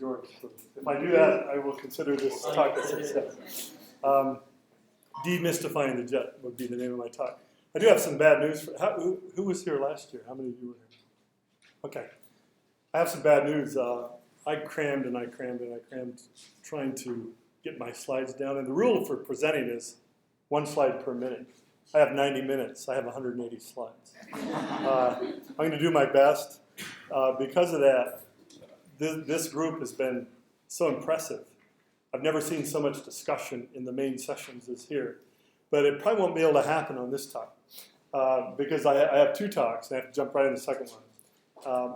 George. So if I do that, I will consider this talk a success. Demystifying the jet would be the name of my talk. I do have some bad news. Who was here last year? How many of you were here? Okay. I have some bad news. I crammed and I crammed and I crammed trying to get my slides down. And the rule for presenting is 1 slide per minute. I have 90 minutes. I have 180 slides. I'm going to do my best. Because of that, this group has been so impressive. I've never seen so much discussion in the main sessions as here. But it probably won't be able to happen on this talk because I have 2 talks and I have to jump right in the second one.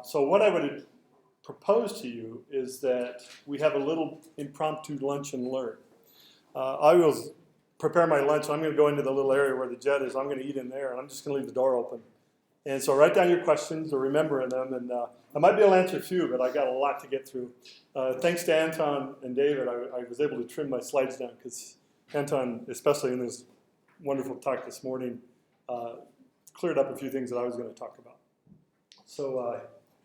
So what I would propose to you is that we have a little impromptu lunch and learn. I will prepare my lunch. I'm going to go into the little area where the jet is. I'm going to eat in there, and I'm just going to leave the door open. And so write down your questions or remember them. And I might be able to answer a few, but I got a lot to get through. Thanks to Anton and David, I was able to trim my slides down because Anton, especially in this wonderful talk this morning, cleared up a few things that I was going to talk about. So,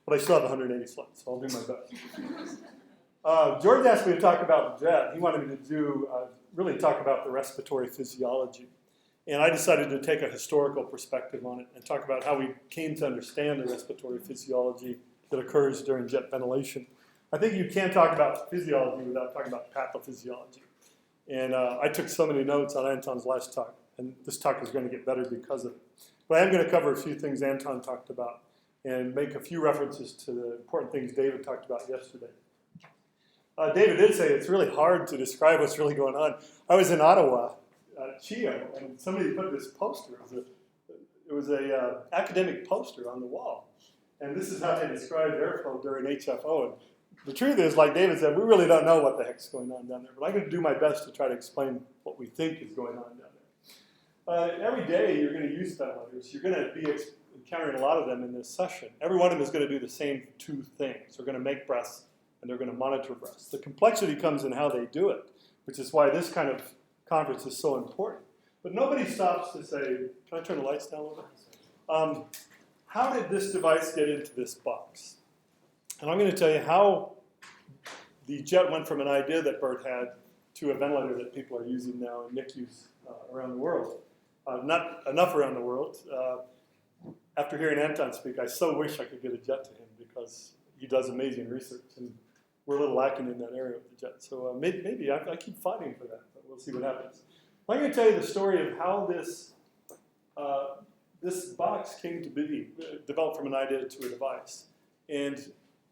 but I still have 180 slides, so I'll do my best. George asked me to talk about the jet. He wanted me to really talk about the respiratory physiology. And I decided to take a historical perspective on it and talk about how we came to understand the respiratory physiology that occurs during jet ventilation. I think you can't talk about physiology without talking about pathophysiology. And I took so many notes on Anton's last talk, and this talk is going to get better because of it. But I am going to cover a few things Anton talked about and make a few references to the important things David talked about yesterday. David did say it's really hard to describe what's really going on. I was in Ottawa, CHIO, and somebody put this poster. It was a academic poster on the wall. And this is how they described airflow during HFO. And the truth is, like David said, we really don't know what the heck's going on down there. But I'm going to do my best to try to explain what we think is going on down there. Every day you're going to use ventilators. You're going to be encountering a lot of them in this session. Every one of them is going to do the same 2 things. They're going to make breaths and they're going to monitor breaths. The complexity comes in how they do it, which is why this kind of conference is so important. But nobody stops to say, can I turn the lights down a little bit? How did this device get into this box? And I'm going to tell you how the jet went from an idea that Bert had to a ventilator that people are using now in NICUs around the world. Not enough around the world. After hearing Anton speak, I so wish I could get a jet to him because he does amazing research, and we're a little lacking in that area with the jet. So maybe I keep fighting for that, but we'll see what happens. I'm going to tell you the story of how this box came to be, developed from an idea to a device. And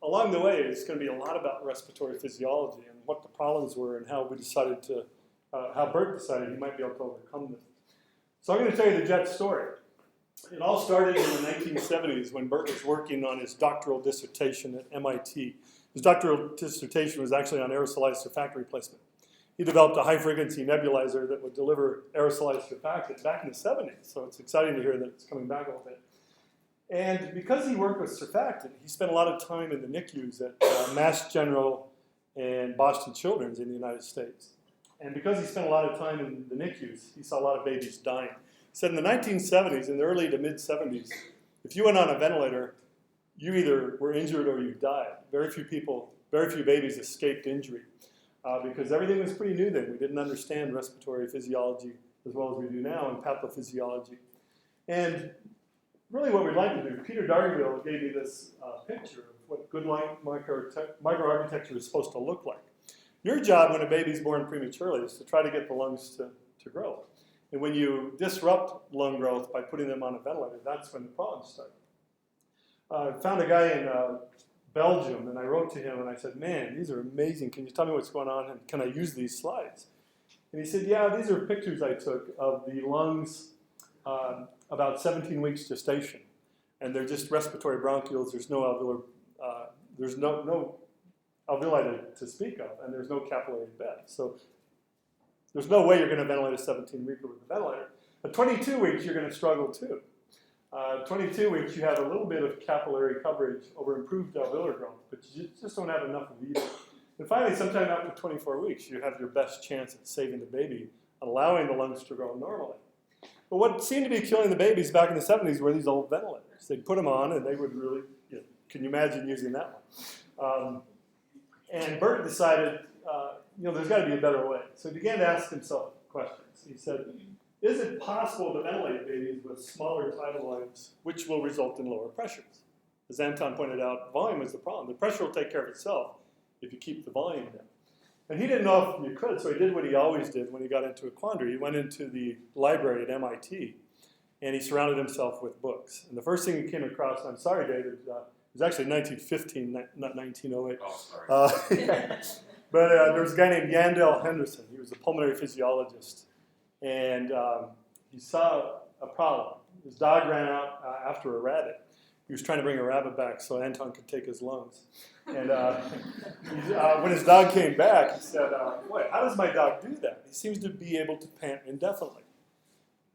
along the way, it's going to be a lot about respiratory physiology and what the problems were and how we decided to, how Bert decided he might be able to overcome them. So I'm going to tell you the jet story. It all started in the 1970s when Bert was working on his doctoral dissertation at MIT. His doctoral dissertation was actually on aerosolized surfactant replacement. He developed a high-frequency nebulizer that would deliver aerosolized surfactant back in the 70s, so it's exciting to hear that it's coming back a little bit. And because he worked with surfactant, he spent a lot of time in the NICUs at Mass General and Boston Children's in the United States. And because he spent a lot of time in the NICUs, he saw a lot of babies dying. He said in the 1970s, in the early to mid-70s, if you went on a ventilator, you either were injured or you died. Very few babies escaped injury because everything was pretty new then. We didn't understand respiratory physiology as well as we do now and pathophysiology. And really what we'd like to do, Peter Dargaville gave me this picture of what good microarchitecture is supposed to look like. Your job when a baby's born prematurely is to try to get the lungs to grow. And when you disrupt lung growth by putting them on a ventilator, that's when the problems start. I found a guy in Belgium, and I wrote to him, and I said, man, these are amazing. Can you tell me what's going on, and can I use these slides? And he said, yeah, these are pictures I took of the lungs about 17 weeks gestation. And they're just respiratory bronchioles. There's no alveolar, there's no alveoli to speak of, and there's no capillary bed. So there's no way you're going to ventilate a 17-weeker with a ventilator. At 22 weeks, you're going to struggle too. 22 weeks, you have a little bit of capillary coverage over improved alveolar growth, but you just don't have enough of either. And finally, sometime after 24 weeks, you have your best chance at saving the baby and allowing the lungs to grow normally. But what seemed to be killing the babies back in the 70s were these old ventilators. They'd put them on, and they would really, can you imagine using that one? And Bert decided, there's got to be a better way. So he began to ask himself questions. He said, is it possible to ventilate babies with smaller tidal volumes, which will result in lower pressures? As Anton pointed out, volume is the problem. The pressure will take care of itself if you keep the volume down. And he didn't know if you could, so he did what he always did when he got into a quandary. He went into the library at MIT, and he surrounded himself with books. And the first thing he came across, I'm sorry, David, it was actually 1915, not 1908. Oh, sorry. Yeah. But there was a guy named Yandell Henderson. He was a pulmonary physiologist. And he saw a problem. His dog ran out after a rabbit. He was trying to bring a rabbit back so Anton could take his lungs. And when his dog came back, he said, "Boy, how does my dog do that? He seems to be able to pant indefinitely.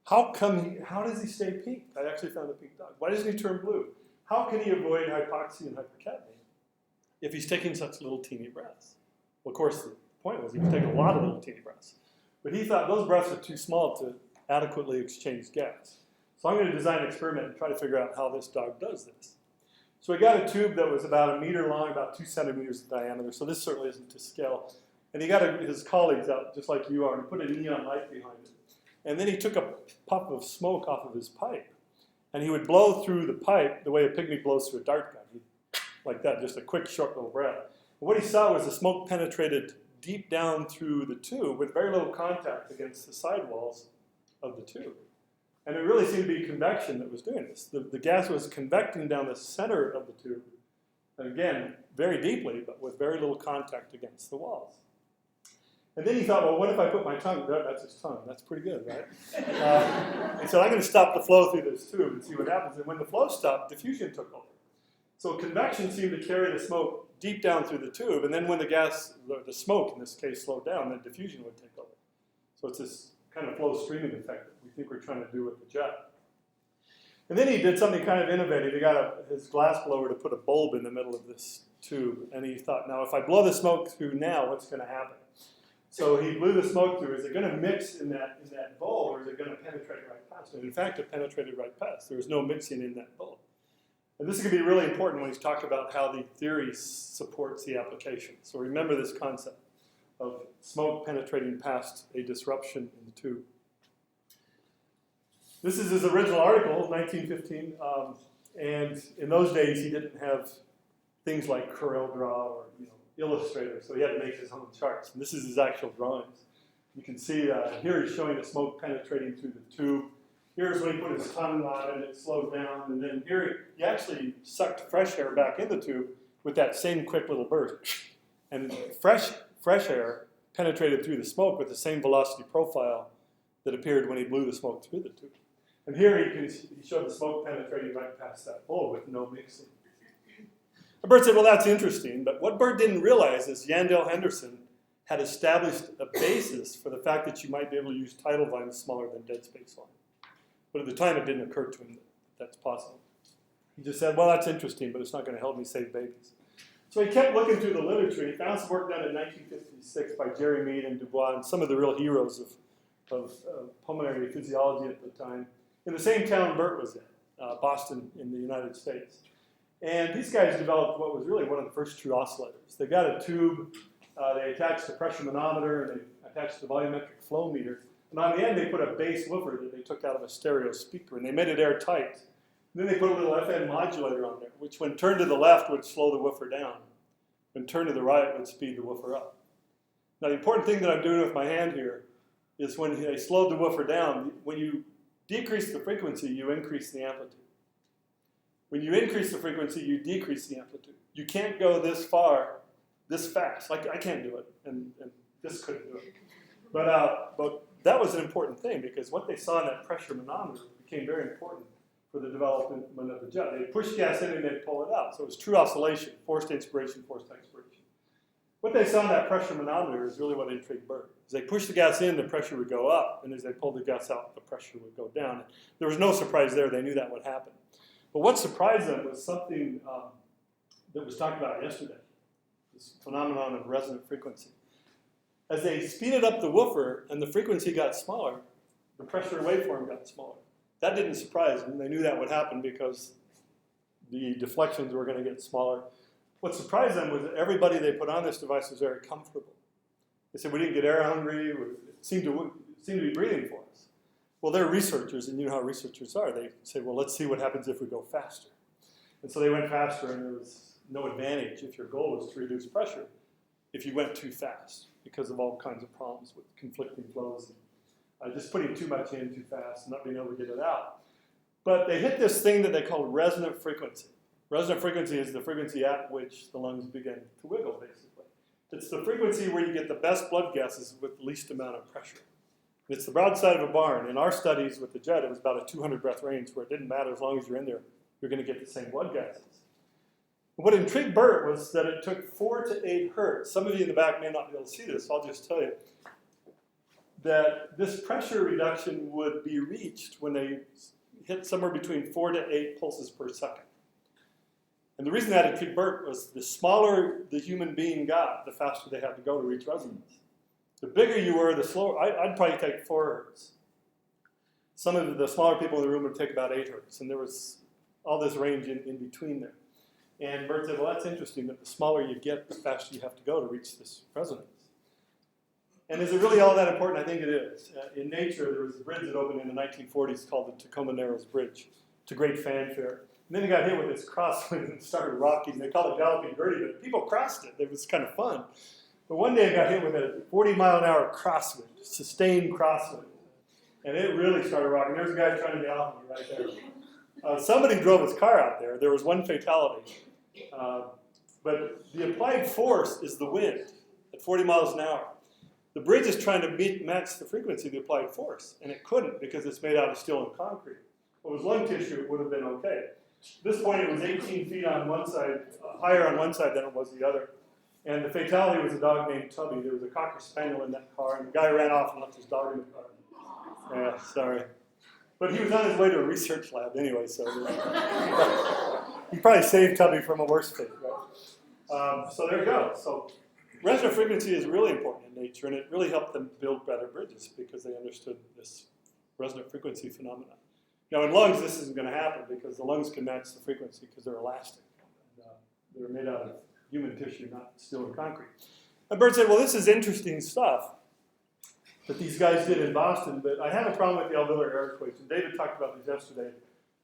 How does he stay pink? I actually found a pink dog. Why doesn't he turn blue? How can he avoid hypoxia and hypercapnia if he's taking such little teeny breaths?" Well, of course, the point was he was taking a lot of little teeny breaths. But he thought those breaths are too small to adequately exchange gas. So I'm going to design an experiment and try to figure out how this dog does this. So we got a tube that was about 1 meter long, about 2 centimeters in diameter, so this certainly isn't to scale. And he got his colleagues out, just like you are, and put a neon light behind it. And then he took a puff of smoke off of his pipe, and he would blow through the pipe the way a pygmy blows through a dart gun, like that, just a quick, short little breath. And what he saw was the smoke penetrated deep down through the tube with very little contact against the sidewalls of the tube. And it really seemed to be convection that was doing this. The gas was convecting down the center of the tube, and again, very deeply, but with very little contact against the walls. And then he thought, well, what if I put my tongue, that's his tongue, that's pretty good, right? And so I'm going to stop the flow through this tube and see what happens. And when the flow stopped, diffusion took over. So convection seemed to carry the smoke deep down through the tube, and then when the smoke in this case slowed down, then diffusion would take over. So it's this kind of flow streaming effect that we think we're trying to do with the jet. And then he did something kind of innovative. He got his glass blower to put a bulb in the middle of this tube, and he thought, now if I blow the smoke through now, what's going to happen? So he blew the smoke through. Is it going to mix in that bulb, or is it going to penetrate right past it? And in fact, it penetrated right past. There was no mixing in that bulb. And this is going to be really important when he's talking about how the theory supports the application. So remember this concept of smoke penetrating past a disruption in the tube. This is his original article, 1915, and in those days he didn't have things like CorelDRAW or Illustrator, so he had to make his own charts. And this is his actual drawings. You can see here he's showing the smoke penetrating through the tube. Here's when he put his tongue on it, it slowed down, and then here he actually sucked fresh air back in the tube with that same quick little burst. And fresh air penetrated through the smoke with the same velocity profile that appeared when he blew the smoke through the tube. And here he showed the smoke penetrating right past that bulb with no mixing. And Bert said, well, that's interesting, but what Bert didn't realize is Yandell Henderson had established a basis for the fact that you might be able to use tidal volumes smaller than dead space volume. But at the time, it didn't occur to him that that's possible. He just said, well, that's interesting, but it's not going to help me save babies. So he kept looking through the literature. He found some work done in 1956 by Jerry Mead and Dubois, and some of the real heroes of pulmonary physiology at the time, in the same town Bert was in, Boston in the United States. And these guys developed what was really one of the first true oscillators. They got a tube, they attached a pressure manometer, and they attached the volumetric flow meter. And on the end, they put a bass woofer that they took out of a stereo speaker, and they made it airtight. And then they put a little FN modulator on there, which when turned to the left would slow the woofer down. When turned to the right would speed the woofer up. Now the important thing that I'm doing with my hand here is when they slowed the woofer down, when you decrease the frequency, you increase the amplitude. When you increase the frequency, you decrease the amplitude. You can't go this far, this fast. Like I can't do it, and this couldn't do it. But that was an important thing because what they saw in that pressure manometer became very important for the development of the jet. They'd push gas in and they'd pull it out. So it was true oscillation, forced inspiration, forced expiration. What they saw in that pressure manometer is really what intrigued Bert. As they pushed the gas in, the pressure would go up, and as they pulled the gas out, the pressure would go down. There was no surprise there. They knew that would happen. But what surprised them was something that was talked about yesterday, this phenomenon of resonant frequency. As they speeded up the woofer and the frequency got smaller, the pressure waveform got smaller. That didn't surprise them. They knew that would happen because the deflections were going to get smaller what surprised them was that everybody they put on this device was very comfortable. They said, we didn't get air hungry, it seemed to be breathing for us. Well, they're researchers, and you know how researchers are. They say, well, let's see what happens if we go faster. And so they went faster, and there was no advantage if your goal was to reduce pressure if you went too fast because of all kinds of problems with conflicting flows and just putting too much in too fast and not being able to get it out. But they hit this thing that they call resonant frequency. Resonant frequency is the frequency at which the lungs begin to wiggle, basically. It's the frequency where you get the best blood gases with the least amount of pressure. It's the broadside of a barn. In our studies with the jet, it was about a 200 breath range where it didn't matter as long as you're in there, you're going to get the same blood gases. And what intrigued Bert was that it took 4 to 8 hertz. Some of you in the back may not be able to see this, so I'll just tell you that this pressure reduction would be reached when they hit somewhere between 4 to 8 pulses per second. And the reason that intrigued Bert was the smaller the human being got, the faster they had to go to reach resonance. The bigger you were, the slower. I'd probably take 4 hertz. Some of the smaller people in the room would take about 8 hertz, and there was all this range in between there. And Bert said, well, that's interesting that the smaller you get, the faster you have to go to reach this resonance. And is it really all that important? I think it is. In nature, there was a bridge that opened in the 1940s called the Tacoma Narrows Bridge, to great fanfare. And then it got hit with this crosswind and started rocking. They called it Galloping Gertie, but people crossed it. It was kind of fun. But one day it got hit with a 40-mile-an-hour crosswind, sustained crosswind. And it really started rocking. There's a guy trying to gallop me right there. Somebody drove his car out there. There was one fatality. But the applied force is the wind at 40 miles an hour. The bridge is trying to match the frequency of the applied force, and it couldn't because it's made out of steel and concrete. If it was lung tissue, it would have been okay. At this point, it was 18 feet on one side, higher on one side than it was the other. And the fatality was a dog named Tubby. There was a Cocker Spaniel in that car, and the guy ran off and left his dog in the car. Yeah, sorry. But he was on his way to a research lab anyway, so he probably saved Tubby from a worse fate, right? So there you go. So resonant frequency is really important in nature, and it really helped them build better bridges because they understood this resonant frequency phenomenon. Now, in lungs, this isn't going to happen because the lungs can match the frequency because they're elastic. And, they're made out of human tissue, not steel and concrete. And Bert said, well, this is interesting stuff that these guys did in Boston, but I have a problem with the alveolar air equation. David talked about this yesterday.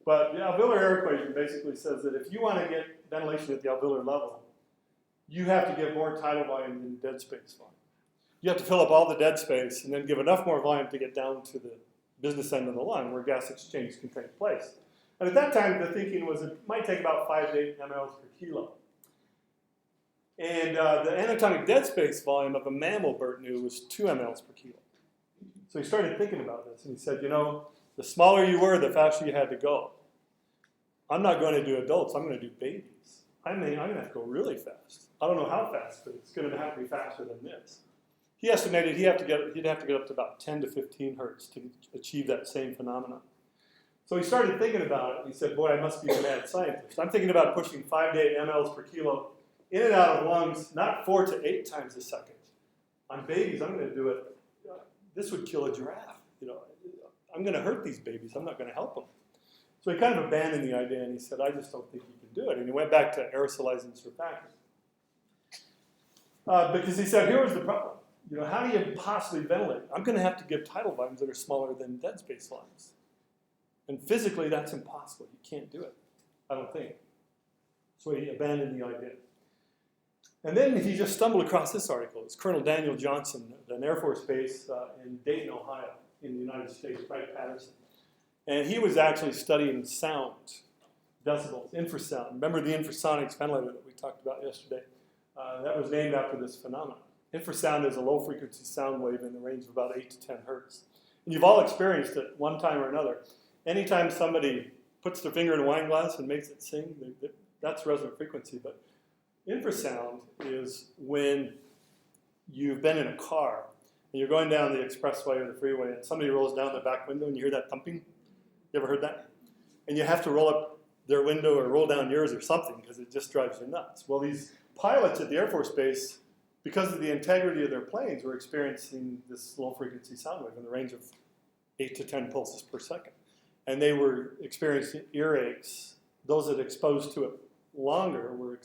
But the alveolar air equation basically says that if you want to get ventilation at the alveolar level, you have to give more tidal volume than dead space volume. You have to fill up all the dead space and then give enough more volume to get down to the business end of the lung where gas exchange can take place. And at that time, the thinking was it might take about 5 to 8 mLs per kilo. And the anatomic dead space volume of a mammal, Bert knew, was 2 mLs per kilo. So he started thinking about this, and he said, you know, the smaller you were, the faster you had to go. I'm not going to do adults, I'm going to do babies. I'm going to have to go really fast. I don't know how fast, but it's going to have to be faster than this. He estimated he'd have to get up to about 10 to 15 hertz to achieve that same phenomenon. So he started thinking about it, and he said, boy, I must be a mad scientist. I'm thinking about pushing 5 to 8 mLs per kilo in and out of lungs, not 4 to 8 times a second. On babies, I'm going to do it. This would kill a giraffe. You know, I'm going to hurt these babies. I'm not going to help them. So he kind of abandoned the idea, and he said, I just don't think you can do it. And he went back to aerosolizing surfactants. Because he said, here was the problem. You know, how do you possibly ventilate? I'm going to have to give tidal volumes that are smaller than dead space volumes. And physically, that's impossible. You can't do it, I don't think. So he abandoned the idea. And then he just stumbled across this article. It's Colonel Daniel Johnson at an Air Force base in Dayton, Ohio, in the United States, right, Patterson. And he was actually studying sound, decibels, infrasound. Remember the infrasonics ventilator that we talked about yesterday? That was named after this phenomenon. Infrasound is a low-frequency sound wave in the range of about 8 to 10 hertz. And you've all experienced it one time or another. Anytime somebody puts their finger in a wine glass and makes it sing, that's resonant frequency. But infrasound is when you've been in a car and you're going down the expressway or the freeway and somebody rolls down the back window and you hear that thumping. You ever heard that? And you have to roll up their window or roll down yours or something because it just drives you nuts. Well, these pilots at the Air Force Base, because of the integrity of their planes, were experiencing this low-frequency sound wave in the range of 8 to 10 pulses per second. And they were experiencing earaches, those that exposed to it longer were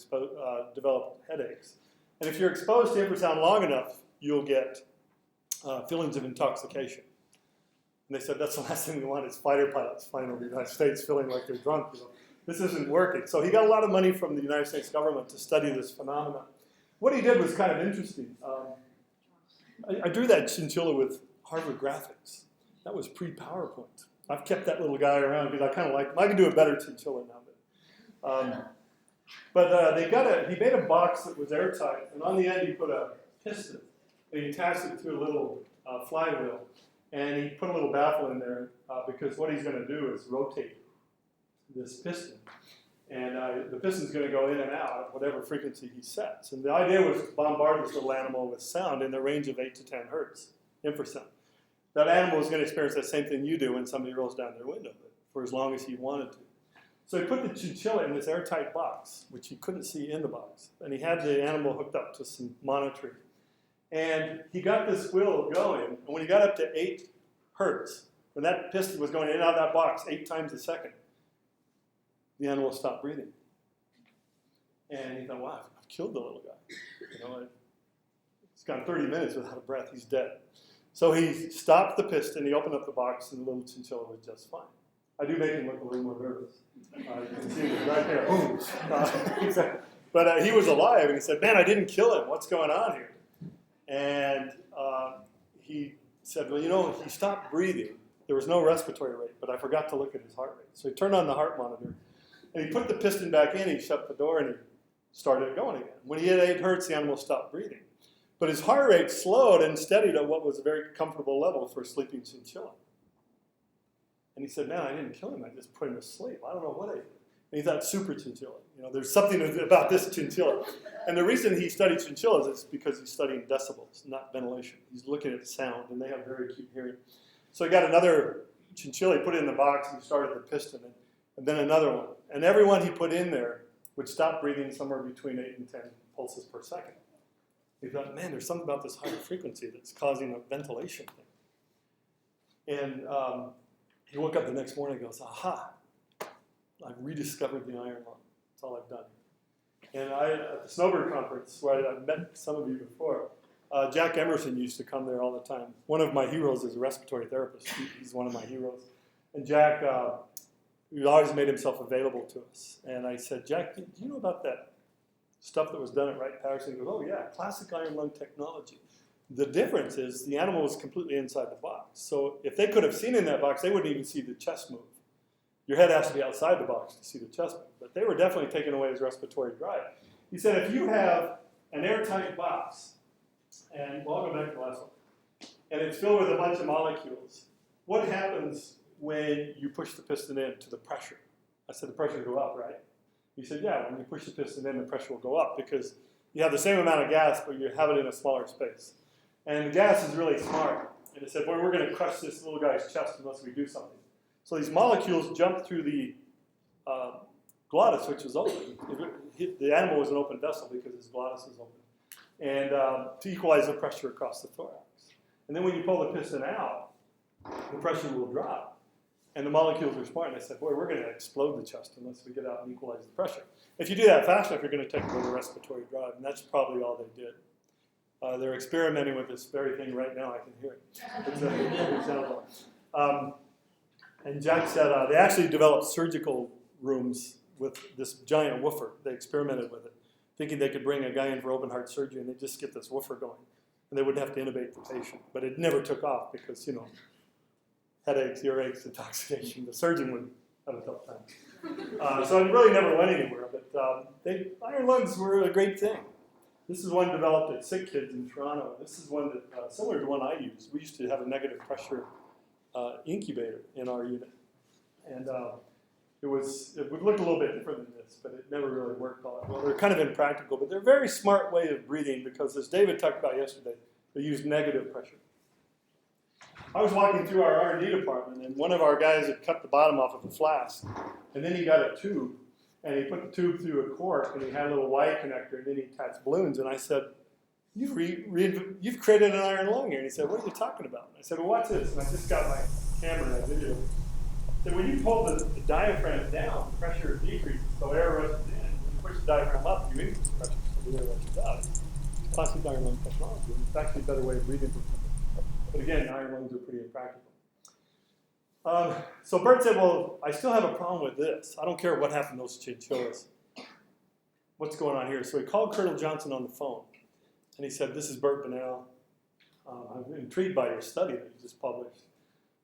developed headaches. And if you're exposed to infrasound long enough, you'll get feelings of intoxication. And they said that's the last thing we want is fighter pilots flying over the United States feeling like they're drunk. You know. This isn't working. So he got a lot of money from the United States government to study this phenomenon. What he did was kind of interesting. I drew that chinchilla with Harvard graphics. That was pre-PowerPoint. I've kept that little guy around because I kind of like him. I can do a better chinchilla now. But he made a box that was airtight, and on the end he put a piston. And he attached it to a little flywheel. And he put a little baffle in there because what he's going to do is rotate this piston. And the piston's going to go in and out at whatever frequency he sets. And the idea was to bombard this little animal with sound in the range of 8 to 10 hertz, infrasound. That animal is going to experience that same thing you do when somebody rolls down their window for as long as he wanted to. So he put the chinchilla in this airtight box, which he couldn't see in the box. And he had the animal hooked up to some monitoring. And he got this wheel going, and when he got up to 8 hertz, when that piston was going in and out of that box 8 times a second, the animal stopped breathing. And he thought, wow, I've killed the little guy. You know, it's gone 30 minutes without a breath, he's dead. So he stopped the piston, he opened up the box, and the little chinchilla was just fine. I do make him look a little more nervous. You can see him right there. But he was alive, and he said, man, I didn't kill him. What's going on here? And he said, well, you know, he stopped breathing. There was no respiratory rate, but I forgot to look at his heart rate. So he turned on the heart monitor, and he put the piston back in, he shut the door, and he started it going again. When he hit 8 hertz, the animal stopped breathing. But his heart rate slowed and steadied at what was a very comfortable level for a sleeping chinchilla. And he said, man, I didn't kill him, I just put him to sleep. I don't know what I did. And he thought, super chinchilla. You know, there's something about this chinchilla. And the reason he studied chinchillas is because he's studying decibels, not ventilation. He's looking at sound, and they have very acute hearing. So he got another chinchilla, he put it in the box, and he started the piston, and then another one. And every one he put in there would stop breathing somewhere between 8 and 10 pulses per second. He thought, man, there's something about this higher frequency that's causing a ventilation thing. And he woke up the next morning and goes, aha, I've rediscovered the iron lung. That's all I've done. And at the Snowbird Conference, where I've met some of you before, Jack Emerson used to come there all the time. One of my heroes is a respiratory therapist. He's one of my heroes. And Jack, he always made himself available to us. And I said, Jack, do you know about that stuff that was done at Wright-Patterson? He goes, oh yeah, classic iron lung technology. The difference is the animal was completely inside the box. So if they could have seen in that box, they wouldn't even see the chest move. Your head has to be outside the box to see the chest move. But they were definitely taking away his respiratory drive. He said, if you have an airtight box, and well, I'll go back to the last one, and it's filled with a bunch of molecules, what happens when you push the piston in to the pressure? I said, the pressure will go up, right? He said, yeah, when you push the piston in, the pressure will go up because you have the same amount of gas, but you have it in a smaller space. And the gas is really smart. And it said, well, we're going to crush this little guy's chest unless we do something. So these molecules jump through the glottis, which is open. The animal was an open vessel because his glottis is open. And to equalize the pressure across the thorax. And then when you pull the piston out, the pressure will drop. And the molecules are smart. And I said, boy, we're going to explode the chest unless we get out and equalize the pressure. If you do that fast enough, you're going to take away the respiratory drive. And that's probably all they did. They're experimenting with this very thing right now. I can hear it. And Jack said they actually developed surgical rooms with this giant woofer. They experimented with it, thinking they could bring a guy in for open heart surgery and they'd just get this woofer going. And they wouldn't have to intubate the patient. But it never took off because, you know, headaches, earaches, intoxication. The surgeon would have a tough time. So it really never went anywhere. But iron lungs were a great thing. This is one developed at Sick Kids in Toronto. This is one that, similar to one I used. We used to have a negative pressure incubator in our unit. And it would look a little bit different than this, but it never really worked all that well. They're kind of impractical, but they're a very smart way of breathing because, as David talked about yesterday, they use negative pressure. I was walking through our R&D department, and one of our guys had cut the bottom off of a flask, and then he got a tube, and he put the tube through a cork, and he had a little Y connector, and then he attached balloons, and I said, you've created an iron lung here. And he said, what are you talking about? And I said, well, watch this. And I just got my camera and I videoed it. So when you pull the diaphragm down, the pressure decreases, so air rushes in. When you push the diaphragm up, you increase pressure. So the other way down. Classic iron lung technology. And it's actually a better way of breathing for people. But again, iron lungs are pretty impractical. So Bert said, well, I still have a problem with this. I don't care what happened to those chinchillas. What's going on here? So he called Colonel Johnson on the phone. And he said, this is Bert Bunnell. I'm intrigued by your study that you just published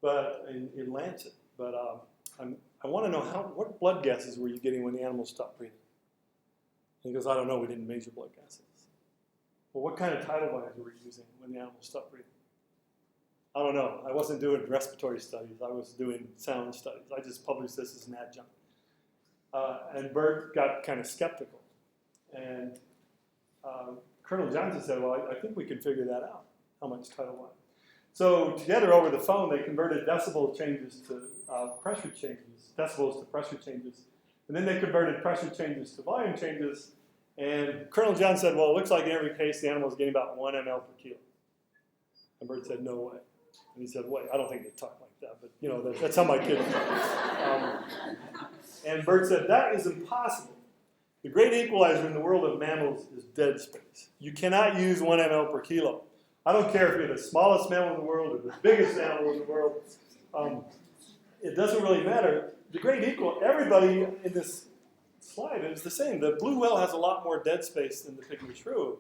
but in Lancet. But I want to know what blood gases were you getting when the animals stopped breathing? And he goes, I don't know. We didn't measure blood gases. Well, what kind of tidal volumes were you using when the animals stopped breathing? I don't know. I wasn't doing respiratory studies. I was doing sound studies. I just published this as an adjunct. And Bert got kind of skeptical. And Colonel Johnson said, well, I think we can figure that out, how much tidal volume. So together over the phone, they converted decibel changes to pressure changes, decibels to pressure changes. And then they converted pressure changes to volume changes. And Colonel Johnson said, well, it looks like in every case the animal is getting about 1 ml per kilo. And Bert said, no way. And he said, wait, I don't think they talk like that, but you know, that's how my kids talk. And Bert said, that is impossible. The great equalizer in the world of mammals is dead space. You cannot use 1 ml per kilo. I don't care if you're the smallest mammal in the world or the biggest animal in the world. It doesn't really matter. The great everybody in this slide is the same. The blue whale has a lot more dead space than the pygmy shrew,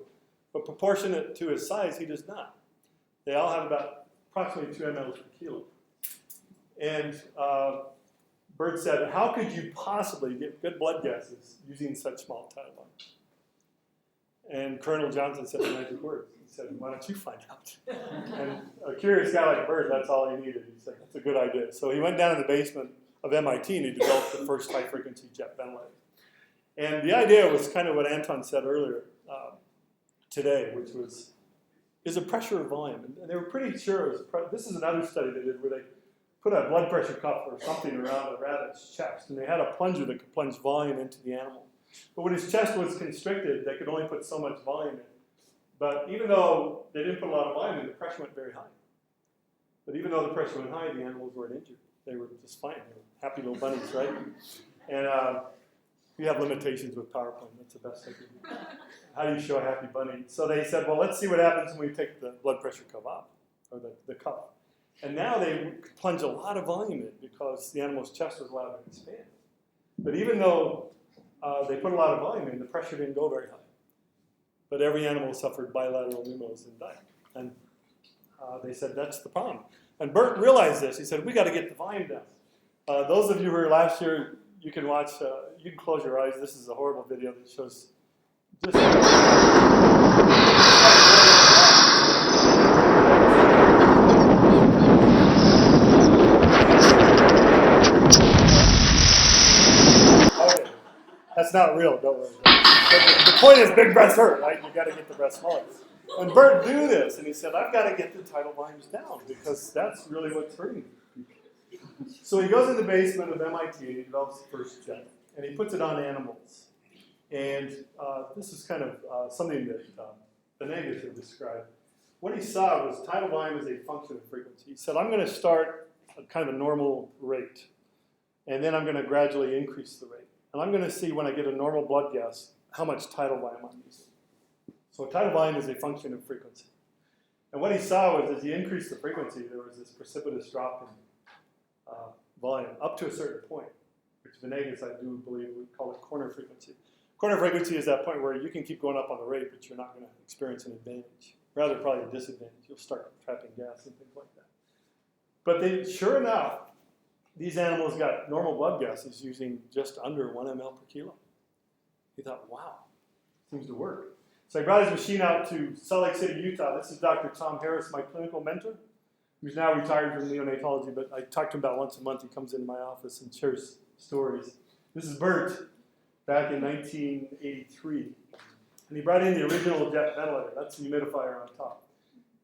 but proportionate to his size, he does not. They all have about approximately 2 ml per kilo. And Bert said, how could you possibly get good blood gases using such small tidal volumes? And Colonel Johnson said the magic words. He said, why don't you find out? And a curious guy like Bert, that's all he needed. He said, that's a good idea. So he went down in the basement of MIT and he developed the first high-frequency jet ventilator. And the idea was kind of what Anton said earlier today, which was, is a pressure or volume. And they were pretty sure it was, this is another study they did where they put a blood pressure cuff or something around a rabbit's chest, and they had a plunger that could plunge volume into the animal. But when his chest was constricted, they could only put so much volume in. But even though they didn't put a lot of volume in, the pressure went very high. But even though the pressure went high, the animals weren't injured. They were just fine. They were happy little bunnies, right? And we have limitations with PowerPoint. That's the best I can do. How do you show a happy bunny? So they said, well, let's see what happens when we take the blood pressure cuff off, or the cuff. And now they plunge a lot of volume in because the animal's chest was allowed to expand. But even though they put a lot of volume in, the pressure didn't go very high. But every animal suffered bilateral pneumos and died. And they said, that's the problem. And Bert realized this. He said, we got to get the volume down. Those of you who were last year, you can watch, you can close your eyes. This is a horrible video that shows just... Okay, that's not real, don't worry. But the point is big breaths hurt, right? You got to get the breath smaller. And Bert knew this, and he said, I've got to get the tidal volumes down because that's really what's hurting people. So he goes in the basement of MIT and he develops the first jet, and he puts it on animals. And this is kind of something that Venegas had described. What he saw was tidal volume as a function of frequency. He said, I'm going to start at kind of a normal rate, and then I'm going to gradually increase the rate. And I'm going to see when I get a normal blood gas how much tidal volume I'm using. So tidal volume is a function of frequency. And what he saw was as he increased the frequency, there was this precipitous drop in volume up to a certain point, which Venegas, I do believe, would call it corner frequency. Corner frequency is that point where you can keep going up on the rate, but you're not going to experience an advantage. Rather, probably a disadvantage. You'll start trapping gas and things like that. But sure enough, these animals got normal blood gases using just under 1 ml per kilo. He thought, wow, seems to work. So he brought his machine out to Salt Lake City, Utah. This is Dr. Tom Harris, my clinical mentor, who's now retired from neonatology, but I talk to him about once a month. He comes into my office and shares stories. This is Bert back in 1983. And he brought in the original jet ventilator. That's the humidifier on top.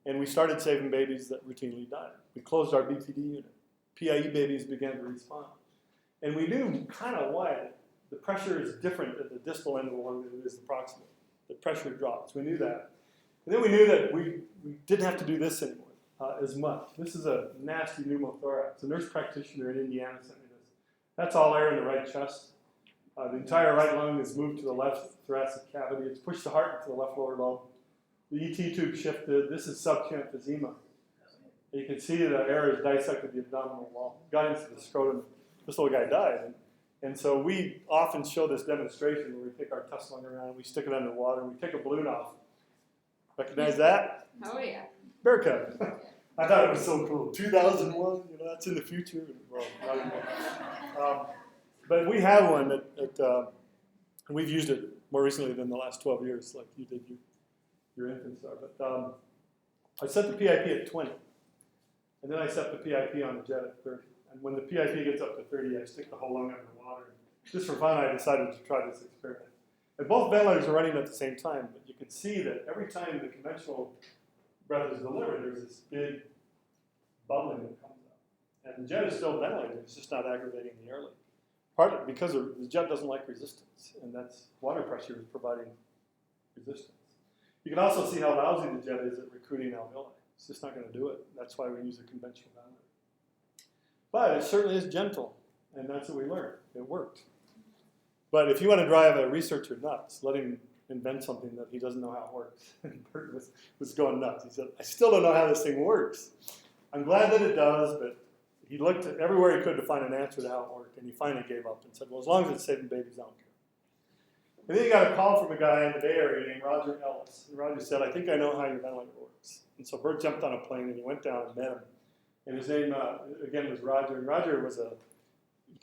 And we started saving babies that routinely died. We closed our BPD unit. PIE babies began to respond. And we knew kind of why. The pressure is different at the distal end of the lung than it is the proximal. The pressure drops. We knew that. And then we knew that we didn't have to do this anymore as much. This is a nasty pneumothorax. A nurse practitioner in Indiana sent me this. That's all air in the right chest. The entire right lung is moved to the left thoracic cavity. It's pushed the heart into the left lower lobe. The ET tube shifted. This is subcutaneous emphysema. You can see the air has dissected the abdominal wall, got into the scrotum. This little guy died. And so we often show this demonstration where we take our test lung around, we stick it underwater, we take a balloon off. Recognize that? Oh, yeah. Bear cub. I thought it was so cool. 2001, that's in the future. Well, not anymore. But we have one that and we've used it more recently than the last 12 years, like you did your infant star. But I set the PIP at 20, and then I set the PIP on the jet at 30. And when the PIP gets up to 30, I stick the whole lung underwater. Just for fun, I decided to try this experiment. And both ventilators are running at the same time, but you can see that every time the conventional breath is delivered, there's this big bubbling that comes out. And the jet is still ventilating, it's just not aggravating the airway. Partly because the jet doesn't like resistance, and that's water pressure is providing resistance. You can also see how lousy the jet is at recruiting alveoli. It's just not going to do it. That's why we use a conventional ventilator. But it certainly is gentle, and that's what we learned. It worked. But if you want to drive a researcher nuts, let him invent something that he doesn't know how it works. And Bert was going nuts. He said, I still don't know how this thing works. I'm glad that it does, but he looked everywhere he could to find an answer to how it worked, and he finally gave up and said, well, as long as it's saving babies, I don't care. And then he got a call from a guy in the Bay Area named Roger Ellis. And Roger said, I think I know how your ventilator works. And so Bert jumped on a plane, and he went down and met him. And his name, again, was Roger. And Roger was a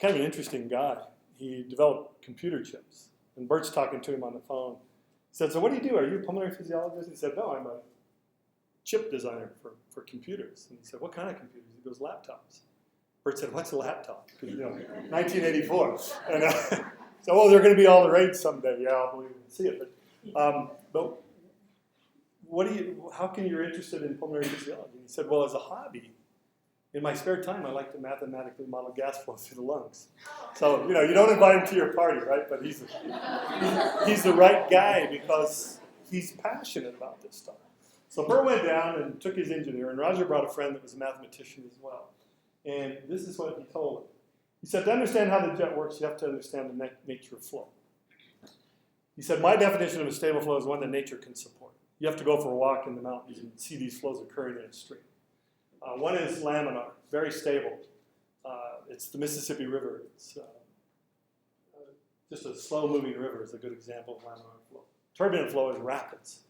kind of an interesting guy. He developed computer chips. And Bert's talking to him on the phone. He said, so what do you do? Are you a pulmonary physiologist? He said, no, I'm a chip designer for computers. And he said, what kind of computers? He goes, laptops. Bert said, what's a laptop? 1984. And so, well, they're going to be all the rage someday. Yeah, I'll believe it and see it. But how can you're interested in pulmonary physiology? And he said, well, as a hobby, in my spare time, I like to mathematically model gas flow through the lungs. So, you don't invite him to your party, right? But he's the right guy because he's passionate about this stuff. So Bert went down and took his engineer, and Roger brought a friend that was a mathematician as well. And this is what he told him. He said, to understand how the jet works, you have to understand the nature of flow. He said, my definition of a stable flow is one that nature can support. You have to go for a walk in the mountains and see these flows occurring in a stream. One is laminar, very stable. It's the Mississippi River. It's just a slow-moving river is a good example of laminar flow. Turbulent flow is rapids.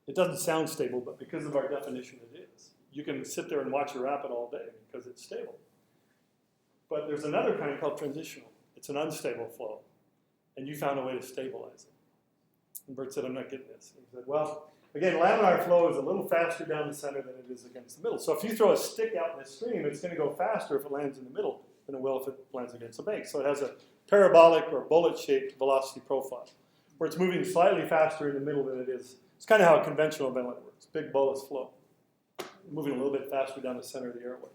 It doesn't sound stable, but because of our definition, it is. You can sit there and watch a rapid all day because it's stable. But there's another kind called transitional. It's an unstable flow, and you found a way to stabilize it. And Bert said, I'm not getting this. And he said, well, again, laminar flow is a little faster down the center than it is against the middle. So if you throw a stick out in the stream, it's going to go faster if it lands in the middle than it will if it lands against the bank. So it has a parabolic or bullet-shaped velocity profile, where it's moving slightly faster in the middle than it is. It's kind of how a conventional ventilator works, big bolus flow, moving a little bit faster down the center of the airway.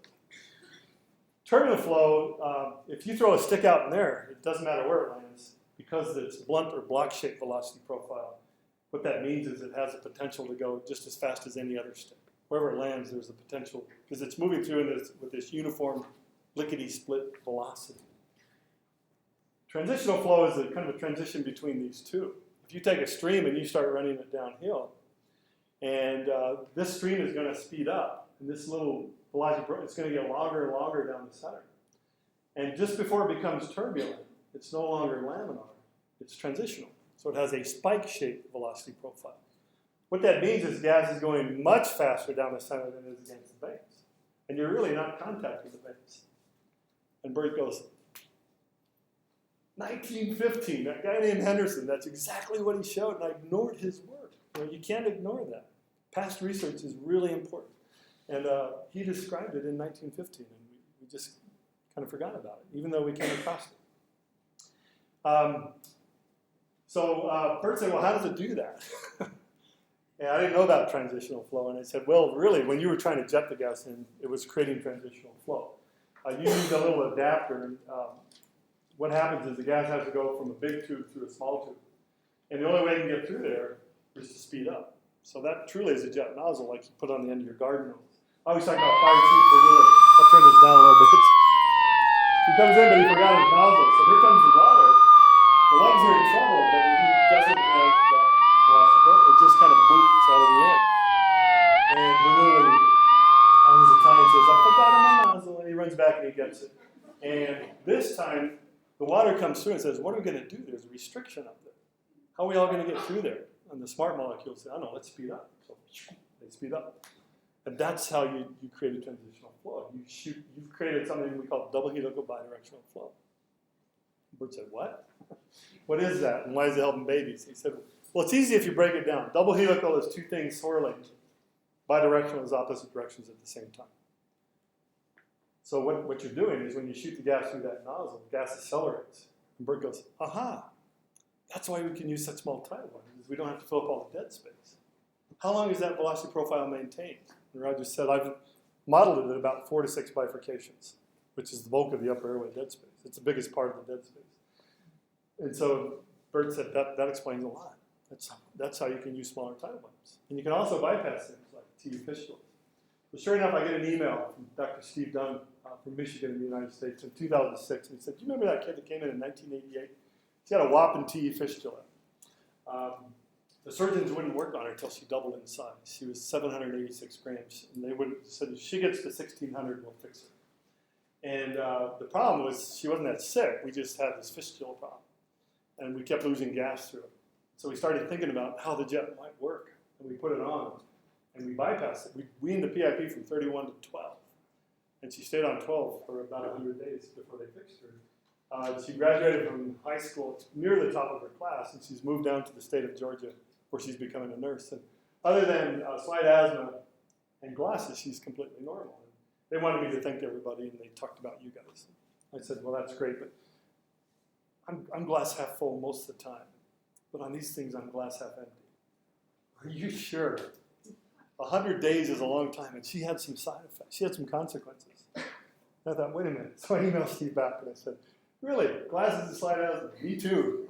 Turbulent flow, if you throw a stick out in there, it doesn't matter where it lands, because it's blunt or block-shaped velocity profile. What that means is it has the potential to go just as fast as any other stick. Wherever it lands, there's a potential, because it's moving through with this uniform lickety-split velocity. Transitional flow is kind of a transition between these two. If you take a stream and you start running it downhill, and this stream is going to speed up, and this little velocity, it's going to get longer and longer down the center. And just before it becomes turbulent, it's no longer laminar, it's transitional. So it has a spike-shaped velocity profile. What that means is gas is going much faster down the center than it is against the veins. And you're really not contacting the veins. And Bert goes, 1915, that guy named Henderson, that's exactly what he showed, and I ignored his work. You can't ignore that. Past research is really important. And he described it in 1915, and we just kind of forgot about it, even though we came across it. So Bert said, well, how does it do that? And I didn't know about transitional flow, and I said, well, really, when you were trying to jet the gas in, it was creating transitional flow. You use a little adapter, and what happens is the gas has to go from a big tube through a small tube. And the only way you can get through there is to speed up. So that truly is a jet nozzle like you put on the end of your garden hose. I always talk about 5 feet per minute. I'll turn this down a little bit. He comes in, but he forgot his nozzle. So here comes the water. The legs are in trouble, but he doesn't have that velocity. It just kind of boots out of the end. And Bernoulli, on his Italian, says, I forgot my nozzle, and he runs back and he gets it. And this time, the water comes through and says, what are we going to do? There's a restriction up there. How are we all going to get through there? And the smart molecules say, I don't know, let's speed up. So they speed up. And that's how you create a transitional flow. You've created something we call double helical bidirectional flow. Bert said, what? What is that? And why is it helping babies? He said, well, it's easy if you break it down. Double helical is two things swirling. Bidirectional is opposite directions at the same time. So what you're doing is when you shoot the gas through that nozzle, the gas accelerates. And Bert goes, aha, that's why we can use such small tidal volumes, is we don't have to fill up all the dead space. How long is that velocity profile maintained? And Roger said, I've modeled it at about 4 to 6 bifurcations, which is the bulk of the upper airway dead space. It's the biggest part of the dead space. And so Bert said that explains a lot. That's how you can use smaller tidal volumes. And you can also bypass things like TU fistulas. So sure enough, I get an email from Dr. Steve Dunn from Michigan in the United States in 2006. And he said, do you remember that kid that came in 1988? She had a whopping TU fistula. The surgeons wouldn't work on her until she doubled in size. She was 786 grams. And they said, if she gets to 1,600, we'll fix her. And the problem was she wasn't that sick. We just had this fistula problem. And we kept losing gas through it. So we started thinking about how the jet might work. And we put it on. And we bypassed it. We weaned the PIP from 31 to 12. And she stayed on 12 for about 100 days before they fixed her. She graduated from high school near the top of her class, and she's moved down to the state of Georgia, where she's becoming a nurse. And other than slight asthma and glasses, she's completely normal. And they wanted me to thank everybody, and they talked about you guys. I said, well, that's great, but I'm glass half full most of the time. But on these things, I'm glass half empty. Are you sure? 100 days is a long time, and she had some side effects. She had some consequences. And I thought, wait a minute. So I emailed Steve back, and I said, really? Glasses and slight asthma? Me too.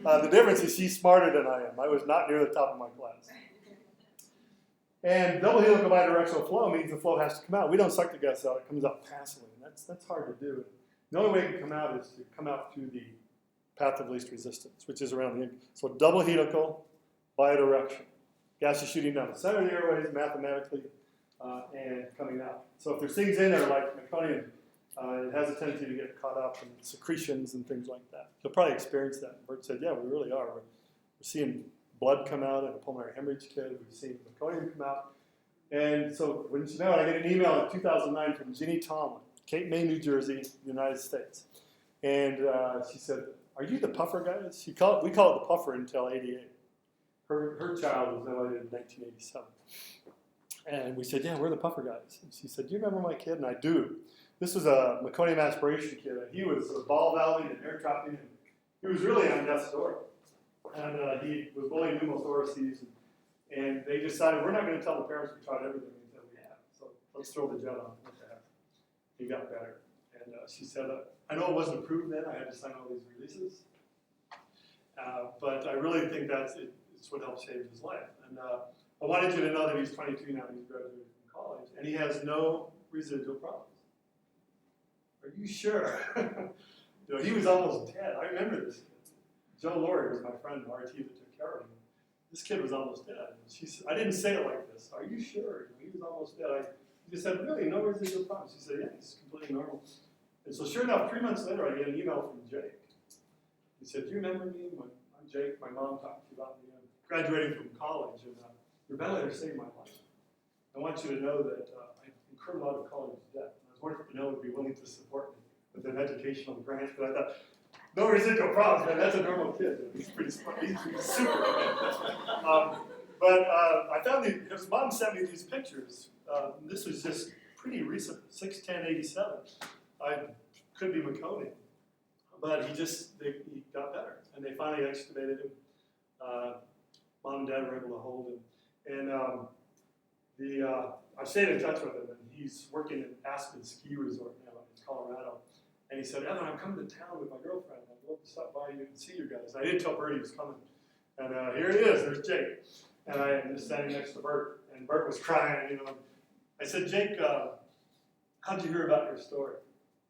The difference is she's smarter than I am. I was not near the top of my class. And double helical bidirectional flow means the flow has to come out. We don't suck the gas out. It comes out passively, and that's hard to do. The only way it can come out is to come out through the path of least resistance, which is around the end. So double helical bidirectional. Gas is shooting down the center of the airways mathematically and coming out. So if there's things in there like meconium, it has a tendency to get caught up in secretions and things like that. You'll probably experience that. And Bert said, yeah, we really are. We're seeing blood come out in a pulmonary hemorrhage kid. We've seen meconium come out. And so, wouldn't you know it, I get an email in 2009 from Ginny Tomlin, Cape May, New Jersey, United States. And she said, are you the puffer guys? We call it the puffer until 88. Her child was ventilated in 1987. And we said, yeah, we're the puffer guys. And she said, do you remember my kid? And I do. This was a meconium aspiration kid. He was ball valving and air trapping. And he was really on death's door. And he was bullying pneumothoraces. And they decided, we're not going to tell the parents we tried everything until we have. So let's throw the jet on. What the heck? He got better. And she said, I know it wasn't approved then. I had to sign all these releases. But I really think that's it. It's what helped save his life. And I wanted you to know that he's 22 now. He's graduated from college. And he has no residual problems. Are you sure? He was almost dead. I remember this kid. Joe Laurie was my friend, RT, that took care of him. This kid was almost dead. She said, I didn't say it like this. Are you sure? He was almost dead. He just said, really, no residual problems. She said, yeah, he's completely normal. And so sure enough, 3 months later, I get an email from Jake. He said, do you remember me? I'm Jake. My mom talked to you about me. I'm graduating from college, and your ventilator saved my life. I want you to know that I incurred a lot of college debt. I was wondering if Manila would be willing to support me with an educational grant, but I thought, no residual problems, man. That's a normal kid. He's pretty smart. He's super. But I found his mom sent me these pictures. This was just pretty recent, 6/10/87. I could be meconium, but he got better, and they finally extubated him. Mom and Dad were able to hold him, and I stayed in touch with him, and he's working at Aspen Ski Resort now in Colorado. And he said, Evan, I'm coming to town with my girlfriend. I'd love to stop by you and see you guys. I didn't tell Bert he was coming. And here he is. There's Jake. And I am just standing next to Bert. And Bert was crying. I said, Jake, how'd you hear about your story?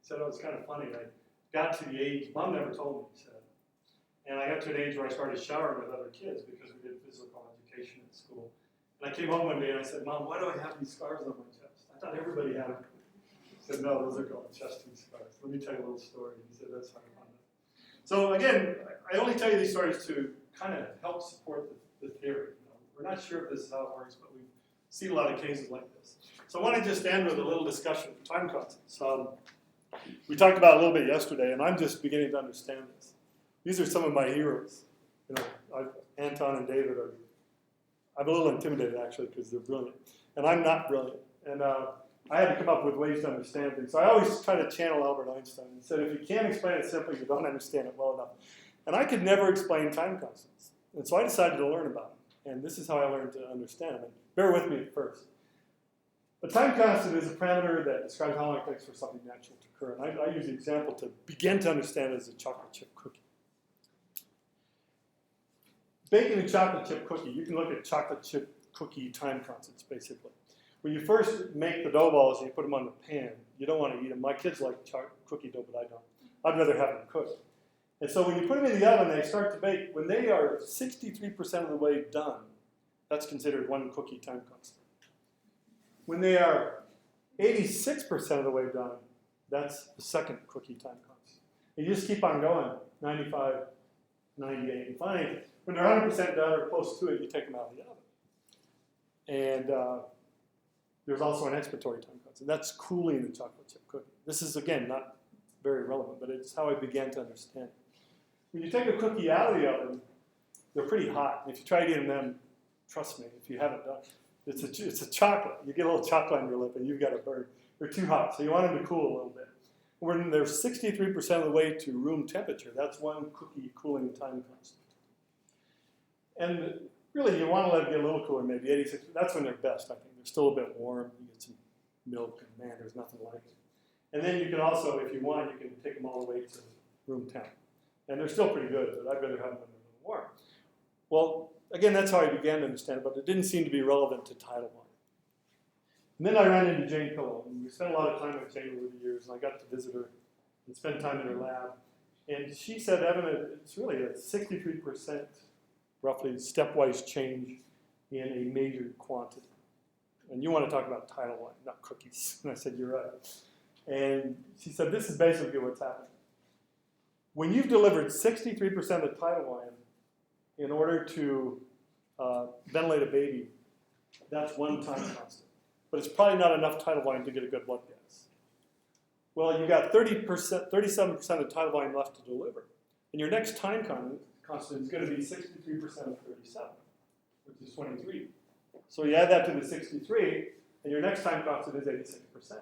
He said, oh, it's kind of funny. I got to the age, Mom never told me, he said. And I got to an age where I started showering with other kids because we did physical education at school. And I came home one day and I said, Mom, why do I have these scars on my chest? I thought everybody had them. She said, no, those are called chest tube scars. Let me tell you a little story. He said, that's how I found it. So again, I only tell you these stories to kind of help support the theory. You know, we're not sure if this is how it works, but we see a lot of cases like this. So I want to just end with a little discussion of time constants. We talked about it a little bit yesterday, and I'm just beginning to understand this. These are some of my heroes. You know, Anton and David are. I'm a little intimidated actually because they're brilliant, and I'm not brilliant. And I had to come up with ways to understand things. So I always try to channel Albert Einstein and said, if you can't explain it simply, you don't understand it well enough. And I could never explain time constants, and so I decided to learn about them. And this is how I learned to understand them. And bear with me at first. A time constant is a parameter that describes how long it takes for something natural to occur. And I use the example to begin to understand it as a chocolate chip cookie. Baking a chocolate chip cookie, you can look at chocolate chip cookie time constants, basically. When you first make the dough balls and you put them on the pan, you don't want to eat them. My kids like cookie dough, but I don't. I'd rather have them cooked. And so when you put them in the oven, they start to bake. When they are 63% of the way done, that's considered one cookie time constant. When they are 86% of the way done, that's the second cookie time constant. And you just keep on going, 95, 98, and finally, when they're 100% done or close to it, you take them out of the oven. And there's also an expiratory time constant. That's cooling the chocolate chip cookie. This is, again, not very relevant, but it's how I began to understand it. When you take a cookie out of the oven, they're pretty hot. And if you try eating them, trust me, if you haven't done it, it's a chocolate. You get a little chocolate on your lip and you've got a burn. They're too hot, so you want them to cool a little bit. When they're 63% of the way to room temperature, that's one cookie cooling time constant. And really, you want to let it get a little cooler, maybe 86. That's when they're best, I think. They're still a bit warm. You get some milk, and man, there's nothing like it. And then you can also, if you want, you can take them all the way to room temp. And they're still pretty good, but I'd rather have them when they're a little warm. Well, again, that's how I began to understand it, but it didn't seem to be relevant to tidal wine. And then I ran into Jane Pillow, and we spent a lot of time with Jane over the years, and I got to visit her and spend time in her lab. And she said, Evan, it's really a 63% roughly stepwise change in a measured quantity. And you want to talk about tidal wine, not cookies. And I said, you're right. And she said, this is basically what's happening. When you've delivered 63% of the tidal wine in order to ventilate a baby, that's one time constant. But it's probably not enough tidal volume to get a good blood gas. Well, you got 37% of tidal volume left to deliver. And your next time constant is going to be 63% of 37, which is 23. So you add that to the 63, and your next time constant is 86%.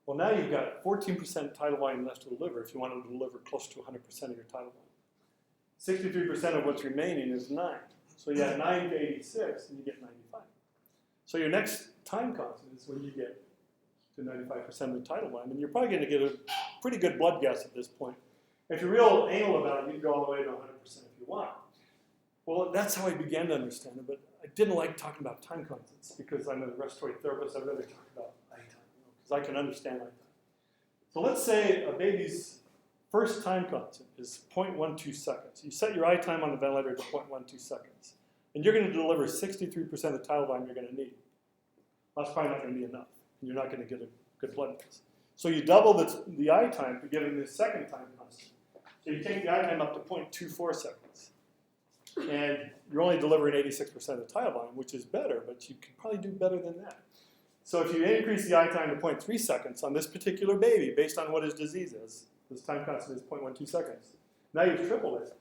Well, now you've got 14% tidal volume left to deliver if you want to deliver close to 100% of your tidal volume. 63% of what's remaining is 9. So you add 9 to 86, and you get 95. So your next time constant is when you get to 95% of the tidal volume, and you're probably going to get a pretty good blood gas at this point. If you're real anal about it, you can go all the way to 100% if you want. Well, that's how I began to understand it, but I didn't like talking about time constants because I'm a respiratory therapist. I'd rather talk about eye time, because I can understand eye time. So let's say a baby's first time constant is 0.12 seconds. You set your eye time on the ventilator to 0.12 seconds, and you're going to deliver 63% of the tidal volume you're going to need. That's probably not going to be enough, and you're not going to get a good blood gas. So you double the eye time to get in this second time constant. So you take the eye time up to 0.24 seconds. And you're only delivering 86% of the tidal volume, which is better, but you can probably do better than that. So if you increase the eye time to 0.3 seconds on this particular baby, based on what his disease is, this time constant is 0.12 seconds. Now you've tripled it.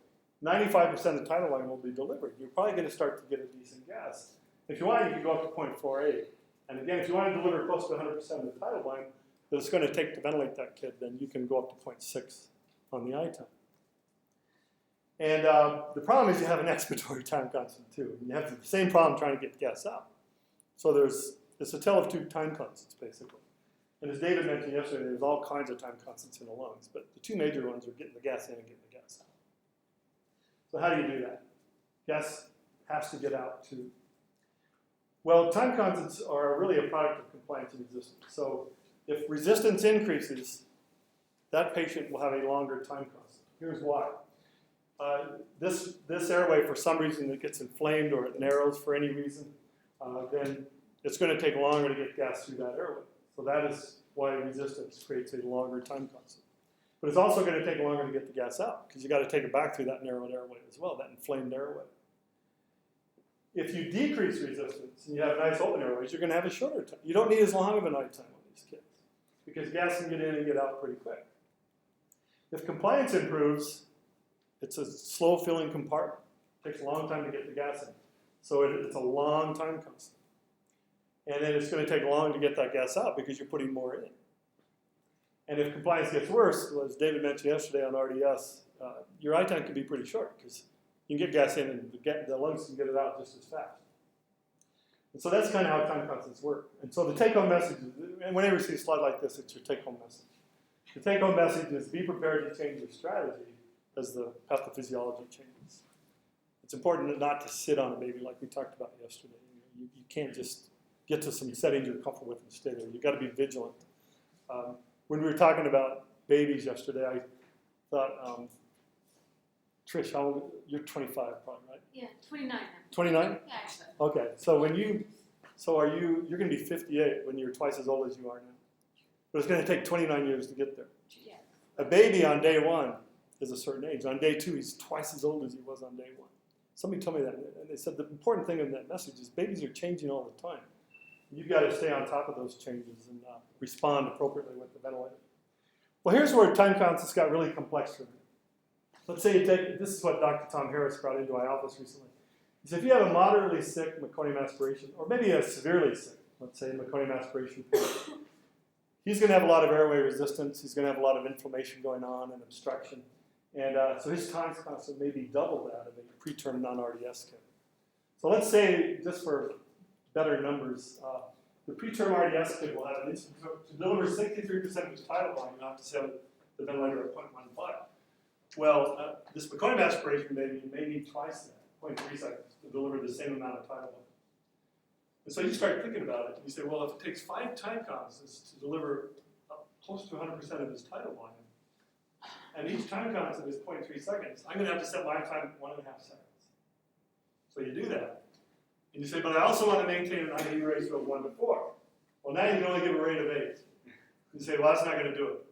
95% of the tidal volume will be delivered. You're probably going to start to get a decent gas. If you want, you can go up to 0.48. And again, if you want to deliver close to 100% of the tidal volume that it's going to take to ventilate that kid, then you can go up to 0.6 on the eye time. And the problem is you have an expiratory time constant too. And you have the same problem trying to get gas out. So it's a tale of two time constants, basically. And as David mentioned yesterday, there's all kinds of time constants in the lungs, but the two major ones are getting the gas in and getting the gas out. So how do you do that? Gas has to get out too. Well, time constants are really a product of compliance and resistance. So if resistance increases, that patient will have a longer time constant. Here's why. This airway, for some reason, it gets inflamed or it narrows for any reason, then it's going to take longer to get gas through that airway. So that is why resistance creates a longer time constant. But it's also going to take longer to get the gas out because you got to take it back through that narrowed airway as well, that inflamed airway. If you decrease resistance and you have nice open airways, you're going to have a shorter time. You don't need as long of a night time on these kids because gas can get in and get out pretty quick. If compliance improves, it's a slow filling compartment. It takes a long time to get the gas in. So it's a long time constant. And then it's going to take long to get that gas out because you're putting more in. And if compliance gets worse, as David mentioned yesterday on RDS, your I time can be pretty short because you can get gas in and the lungs can get it out just as fast. And so that's kind of how time constants work. And so the take-home message, and whenever you see a slide like this, it's your take-home message. The take-home message is be prepared to change your strategy as the pathophysiology changes. It's important not to sit on a baby like we talked about yesterday. You can't just get to some settings you're comfortable with and stay there. You've got to be vigilant. When we were talking about babies yesterday, I thought, Trish, how old? You're 25 probably, right? Yeah, 29 now. 29? Yeah, actually. Okay, so you're going to be 58 when you're twice as old as you are now. But it's going to take 29 years to get there. Yeah. A baby on day 1 is a certain age. On day 2, he's twice as old as he was on day 1. Somebody told me that, and they said the important thing in that message is babies are changing all the time. You've got to stay on top of those changes and respond appropriately with the ventilator. Well, here's where time constants got really complex for me. Let's say you take, this is what Dr. Tom Harris brought into our office recently. He said if you have a moderately sick meconium aspiration, or maybe a severely sick, let's say meconium aspiration patient, he's going to have a lot of airway resistance. He's going to have a lot of inflammation going on and obstruction. And so his time constant may be double that of a preterm non-RDS kid. So let's say, just for better numbers, the preterm RDS kid will have an to deliver 63% of his tidal volume, you have to set the ventilator at 0.15. Well, this meconium aspiration baby may need twice that, 0.3 seconds, to deliver the same amount of tidal volume. And so you start thinking about it, and you say, well, if it takes 5 time constants to deliver close to 100% of his tidal volume, and each time constant is 0.3 seconds, I'm going to have to set my time at 1.5 seconds. So you do that. And you say, but I also want to maintain an IU ratio of 1 to 4. Well, now you can only give a rate of 8. You say, well, that's not going to do it.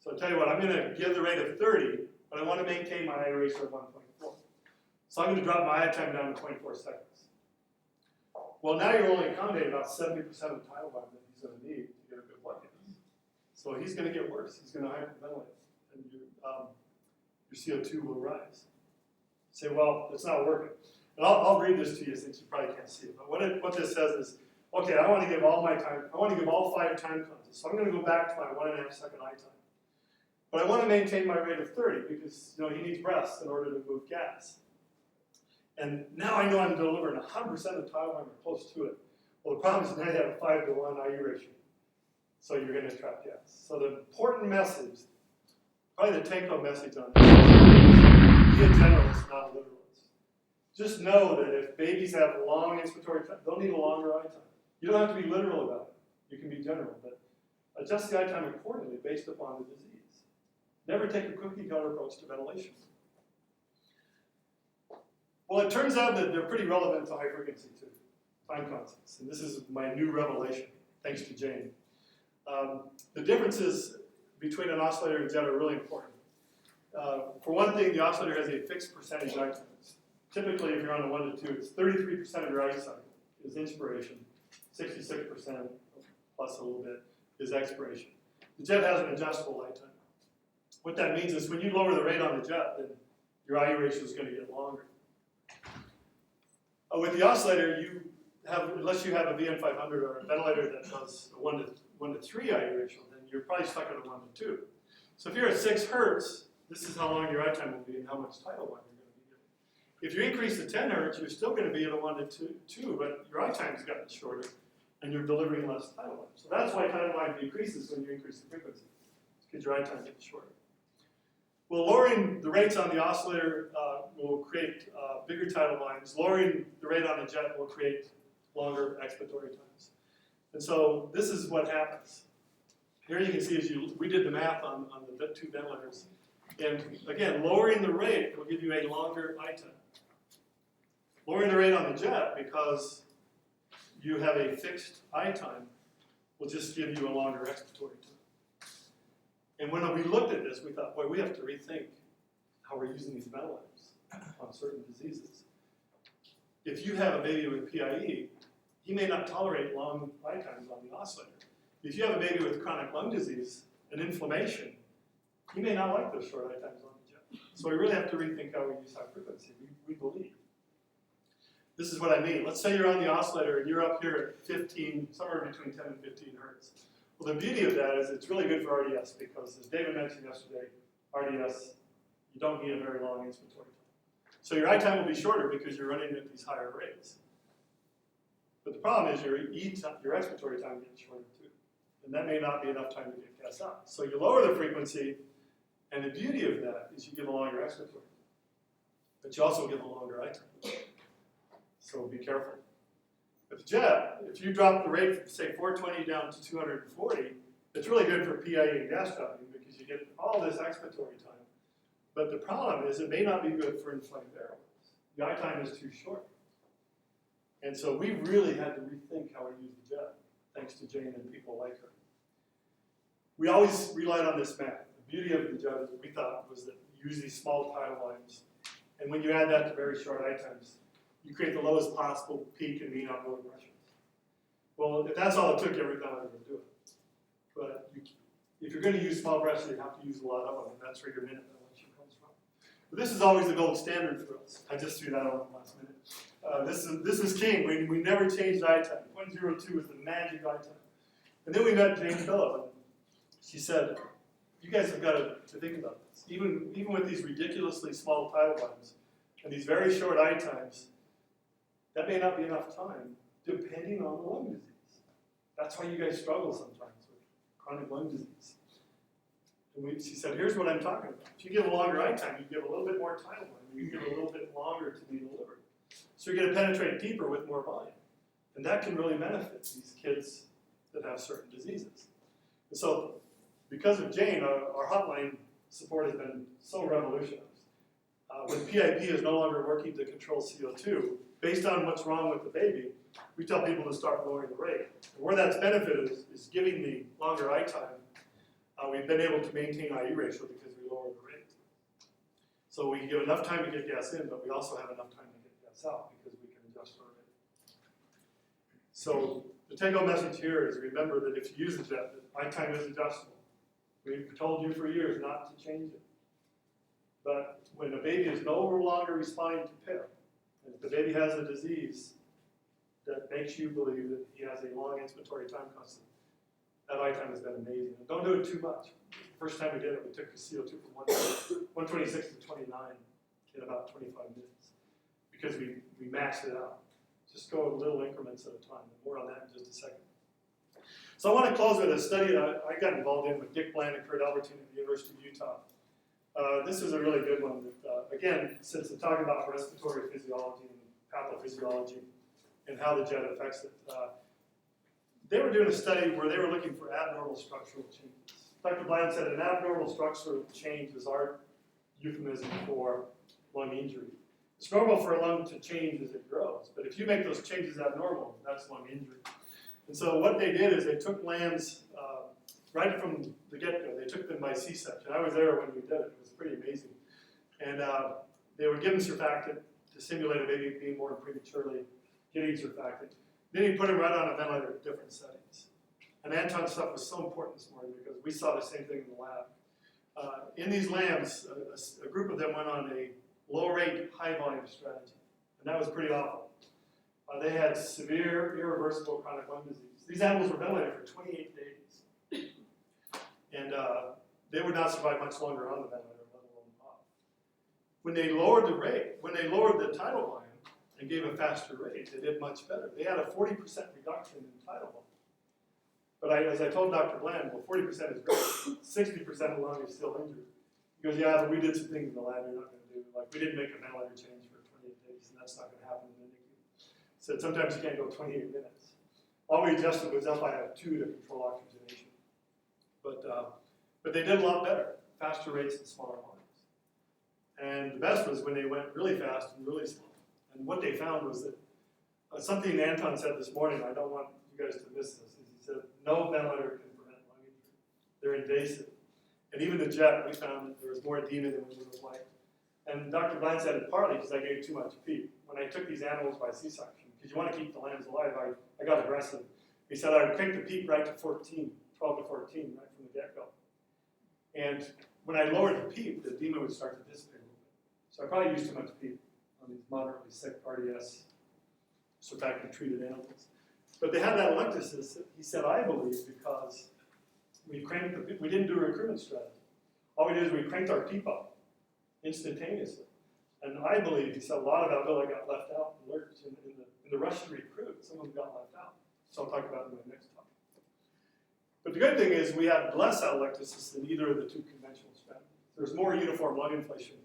So I'll tell you what, I'm going to give the rate of 30, but I want to maintain my IU ratio of 1.4. So I'm going to drop my I time down to 0.4 seconds. Well, now you're only accommodating about 70% of the tidal volume that he's going to need to get a good blood gas. So he's going to get worse. He's going to hyperventilate, and your CO2 will rise. You say, well, it's not working. And I'll read this to you since you probably can't see it. But what this says is, okay, I want to give all my time, I want to give all 5 time constants. So I'm going to go back to my 1.5 second I time. But I want to maintain my rate of 30 because he needs breaths in order to move gas. And now I know I'm delivering 100% of the tidal volume or close to it. Well, the problem is now you have a 5 to 1 IU ratio. So you're going to trap gas. So the important message, probably the take-home message on this, is be a generalist, not a literalist. Just know that if babies have long inspiratory time, they'll need a longer I time. You don't have to be literal about it. You can be general, but adjust the I time accordingly based upon the disease. Never take a cookie-cutter approach to ventilation. Well, it turns out that they're pretty relevant to high frequency too, time constants. And this is my new revelation, thanks to Jane. The differences between an oscillator and jet are really important. For one thing, the oscillator has a fixed percentage I times. Typically, if you're on a 1 to 2, it's 33% of your I cycle is inspiration, 66% plus a little bit is expiration. The jet has an adjustable I time. What that means is when you lower the rate on the jet, then your IU ratio is going to get longer. With the oscillator, you have, unless you have a VN500 or a ventilator that does a 1 to 3 IU ratio, then you're probably stuck at a 1 to 2. So if you're at 6 hertz, this is how long your I time will be and how much tidal volume you're going to be getting. If you increase to 10 hertz, you're still going to be at a 1 to 2, but your I time's gotten shorter and you're delivering less tidal volume. So that's why tidal volume decreases when you increase the frequency, because your I time gets shorter. Well, lowering the rates on the oscillator will create bigger tidal volumes. Lowering the rate on the jet will create longer expiratory times. And so this is what happens. Here you can see we did the math on the 2 ventilators. And again, lowering the rate will give you a longer I time. Lowering the rate on the jet, because you have a fixed I time, will just give you a longer expiratory time. And when we looked at this, we thought, boy, we have to rethink how we're using these ventilators on certain diseases. If you have a baby with PIE, he may not tolerate long I times on the oscillator. If you have a baby with chronic lung disease and inflammation, he may not like those short I times on the jet. So we really have to rethink how we use high frequency, we believe. This is what I mean. Let's say you're on the oscillator and you're up here at 15, somewhere between 10 and 15 hertz. Well, the beauty of that is it's really good for RDS because, as David mentioned yesterday, RDS, you don't need a very long inspiratory time. So your I time will be shorter because you're running at these higher rates. But the problem is your expiratory time gets shorter too. And that may not be enough time to get gas out. So you lower the frequency, and the beauty of that is you give a longer expiratory. But you also give a longer I time. So be careful. With the jet, if you drop the rate from, say, 420 down to 240, it's really good for PIE and gas trapping because you get all this expiratory time. But the problem is it may not be good for inflamed airways. The I time is too short. And so we really had to rethink how we use the jet, thanks to Jane and people like her. We always relied on this math. The beauty of the jet, is we thought, was that you use these small tidal volumes. And when you add that to very short I times, you create the lowest possible peak and mean ongoing pressures. Well, if that's all it took, every time I would do it. But if you're going to use small pressure, you have to use a lot of them, and that's where your minute dimension comes from. But this is always the gold standard for us. I just threw that on the last minute. This is king. We never changed I time. 0.02 is the magic I time. And then we met Jane Phillip, and she said, you guys have got to think about this. Even with these ridiculously small tidal volumes and these very short I times, that may not be enough time, depending on the lung disease. That's why you guys struggle sometimes with chronic lung disease. And she said, here's what I'm talking about. If you give a longer I time, you give a little bit more tidal volume. You give a little bit longer to be delivered. So you're going to penetrate deeper with more volume. And that can really benefit these kids that have certain diseases. And so, because of Jane, our hotline support has been so revolutionized. When PIP is no longer working to control CO2, based on what's wrong with the baby, we tell people to start lowering the rate. And where that's benefited is giving the longer I time. We've been able to maintain IE ratio because we lower the rate. So we give enough time to get gas in, but we also have enough time to get gas out because we can adjust our rate. So the take-home message here is remember that if you use a jet, I time is adjustable. We've told you for years not to change it. But when a baby is no longer responding to PIP, and if the baby has a disease that makes you believe that he has a long inspiratory time constant, that I time has been amazing. And don't do it too much. The first time we did it, we took the CO2 from 126 to 29 in about 25 minutes because we maxed it out. Just go little increments at a time. More on that in just a second. So I want to close with a study that I got involved in with Dick Bland and Kurt Albertine at the University of Utah. This is a really good one. That, again, since I'm talking about respiratory physiology and pathophysiology and how the jet affects it, they were doing a study where they were looking for abnormal structural changes. Dr. Bland said an abnormal structural change is our euphemism for lung injury. It's normal for a lung to change as it grows, but if you make those changes abnormal, that's lung injury. And so what they did is they took lambs right from the get-go. They took them by C-section. I was there when we did it. It was pretty amazing. And they were given surfactant to simulate a baby being born prematurely, getting surfactant. Then he put them right on a ventilator at different settings. And Anton's stuff was so important this morning because we saw the same thing in the lab. In these lambs, a group of them went on a low-rate, high-volume strategy. And that was pretty awful. They had severe, irreversible chronic lung disease. These animals were ventilated for 28 days. And they would not survive much longer on the ventilator, let alone off. When they lowered the rate, when they lowered the tidal volume and gave a faster rate, they did much better. They had a 40% reduction in tidal volume. But as I told Dr. Bland, well, 40% is great. 60% of the lung is still injured. He goes, yeah, but we did some things in the lab you're not going to do. Like, we didn't make a ventilator change for 28 days, and that's not going to happen in the NICU. Said sometimes you can't go 28 minutes. All we adjusted was L5F2 to control oxygenation. But they did a lot better, faster rates and smaller volumes. And the best was when they went really fast and really slow. And what they found was that something Anton said this morning, I don't want you guys to miss this, is he said, no ventilator can prevent lung injury. They're invasive. And even the jet, we found that there was more edema than we would have liked. And Dr. Bland said it partly because I gave too much PEEP. When I took these animals by C-section, because you want to keep the lambs alive, I got aggressive. He said I would pick the PEEP right to 14, 12 to 14, right from the get-go. And when I lowered the PEEP, the edema would start to dissipate a little bit. So I probably used too much PEEP on these moderately sick RDS, surfactant treated animals. But they had that electrolysis, he said, I believe, because we didn't do a recruitment strategy. All we did is we cranked our PEEP up instantaneously. And I believe, he said, a lot of alveoli got left out in the rush to recruit. Some of them got left out. So I'll talk about it in my next talk. But the good thing is we had less atelectasis than either of the two conventional strategies. There's more uniform lung inflation.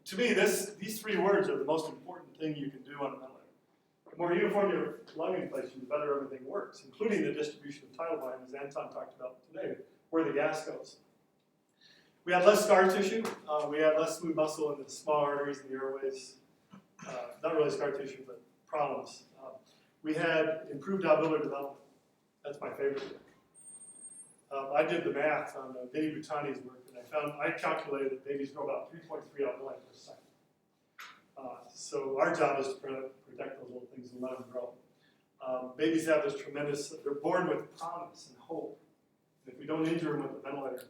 To me, these three words are the most important thing you can do on a ventilator. The more uniform your lung inflation, the better everything works, including the distribution of tidal volume, as Anton talked about today, where the gas goes. We had less scar tissue. We had less smooth muscle in the small arteries and the airways. Not really scar tissue, but problems. We had improved alveolar development. That's my favorite thing. I did the math on Vinny Butani's work, and I calculated that babies grow about 3.3 alveoli per second. So our job is to protect those little things and let them grow. Babies have this tremendous, they're born with promise and hope. And if we don't injure them with the ventilator,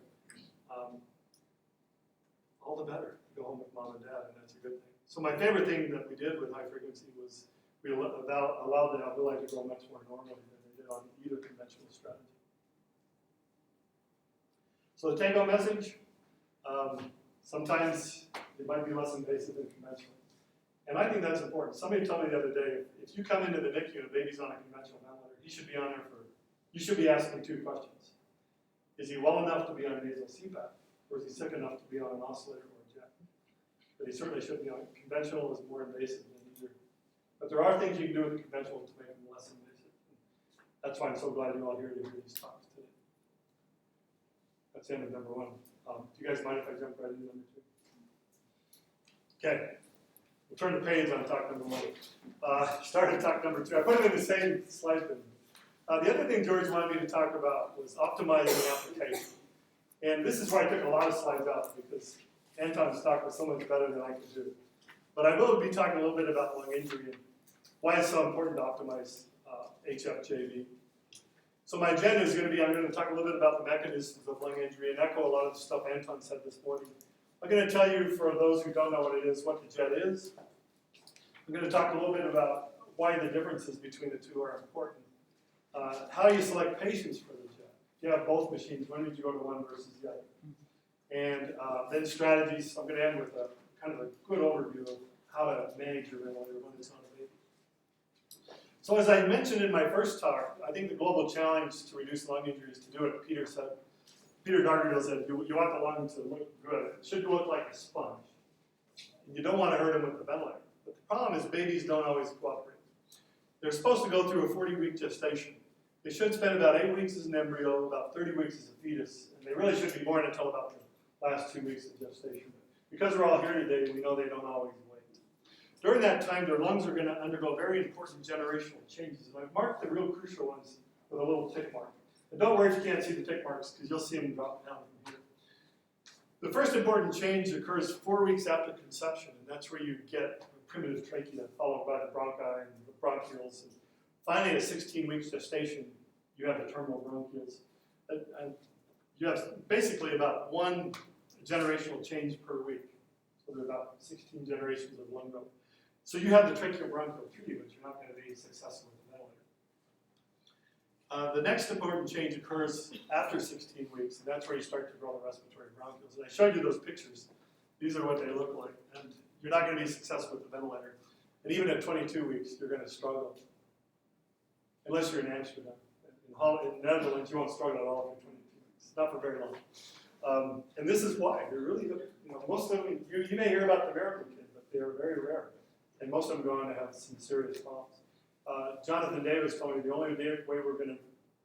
all the better. Go home with mom and dad, and that's a good thing. So my favorite thing that we did with high frequency was we allowed the alveoli to grow much more normally than they did on either conventional strategy. So the take-home message, sometimes it might be less invasive than conventional. And I think that's important. Somebody told me the other day, if you come into the NICU and a baby's on a conventional ventilator, he should be on there you should be asking two questions. Is he well enough to be on a nasal CPAP, or is he sick enough to be on an oscillator or a jet? But he certainly shouldn't be on conventional is more invasive than either. But there are things you can do with the conventional to make them less invasive. That's why I'm so glad you're all here to hear these talks today. That's the end of number one. Do you guys mind if I jump right into number two? Okay. We'll turn the page on talk number one. Start at talk number two. I put it in the same slide bin. The other thing George wanted me to talk about was optimizing the application. And this is where I took a lot of slides out because Anton's talk was so much better than I could do. But I will be talking a little bit about lung injury and why it's so important to optimize HFJV. So my agenda is going to be, I'm going to talk a little bit about the mechanisms of lung injury and echo a lot of the stuff Anton said this morning. I'm going to tell you, for those who don't know what it is, what the jet is. I'm going to talk a little bit about why the differences between the two are important. How you select patients for the jet. If you have both machines, when would you go to one versus the other? And then strategies. I'm going to end with a kind of a good overview of how to manage your ventilator when it's on a baby. So as I mentioned in my first talk, I think the global challenge to reduce lung injury is to do what Peter said. Peter Dargerdale said, you want the lung to look good. It should look like a sponge. And you don't want to hurt them with the ventilator. But the problem is babies don't always cooperate. They're supposed to go through a 40-week gestation. They should spend about 8 weeks as an embryo, about 30 weeks as a fetus, and they really shouldn't be born until about the last 2 weeks of gestation. But because we're all here today, we know they don't always wait. During that time, their lungs are going to undergo very important generational changes. And I've marked the real crucial ones with a little tick mark. And don't worry if you can't see the tick marks, because you'll see them drop down from here. The first important change occurs 4 weeks after conception, and that's where you get primitive trachea, followed by the bronchi and the bronchioles. And finally, at 16 weeks gestation, you have the terminal bronchioles. And you have basically about one generational change per week. So there are about 16 generations of lung growth. So you have the tracheobronchial tree, but you're not going to be successful with the ventilator. The next important change occurs after 16 weeks, and that's where you start to grow the respiratory bronchioles. And I showed you those pictures. These are what they look like. And you're not going to be successful with the ventilator. And even at 22 weeks, you're going to struggle. Unless you're in Amsterdam. In Netherlands, you won't struggle at all for 22 weeks. Not for very long. And this is why. They're really good. Most of them, you may hear about the miracle kid, but they are very rare. And most of them go on to have some serious problems. Jonathan Davis told me the only way we're going to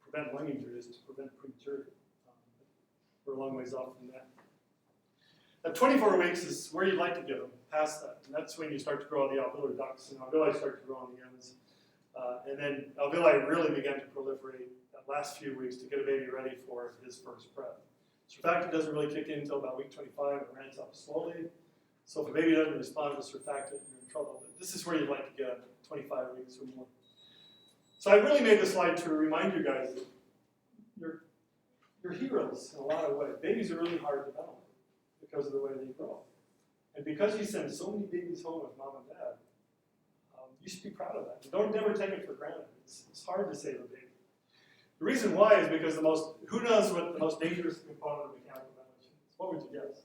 prevent lung injury is to prevent prematurity. We're a long ways off from that. At 24 weeks is where you'd like to get them, past that. And that's when you start to grow the alveolar ducts, and alveoli start to grow on the ends. And then alveoli really begin to proliferate that last few weeks to get a baby ready for his first breath. Surfactant doesn't really kick in until about week 25. It ramps up slowly. So if a baby doesn't respond to surfactant, you're in trouble. But this is where you'd like to get at 25 weeks or more. So I really made this slide to remind you guys that you're heroes in a lot of ways. Babies are really hard to develop because of the way they grow. And because you send so many babies home with mom and dad, you should be proud of that. And don't never take it for granted. It's hard to save a baby. The reason why is because who knows what the most dangerous component of mechanical ventilation is? What would you guess?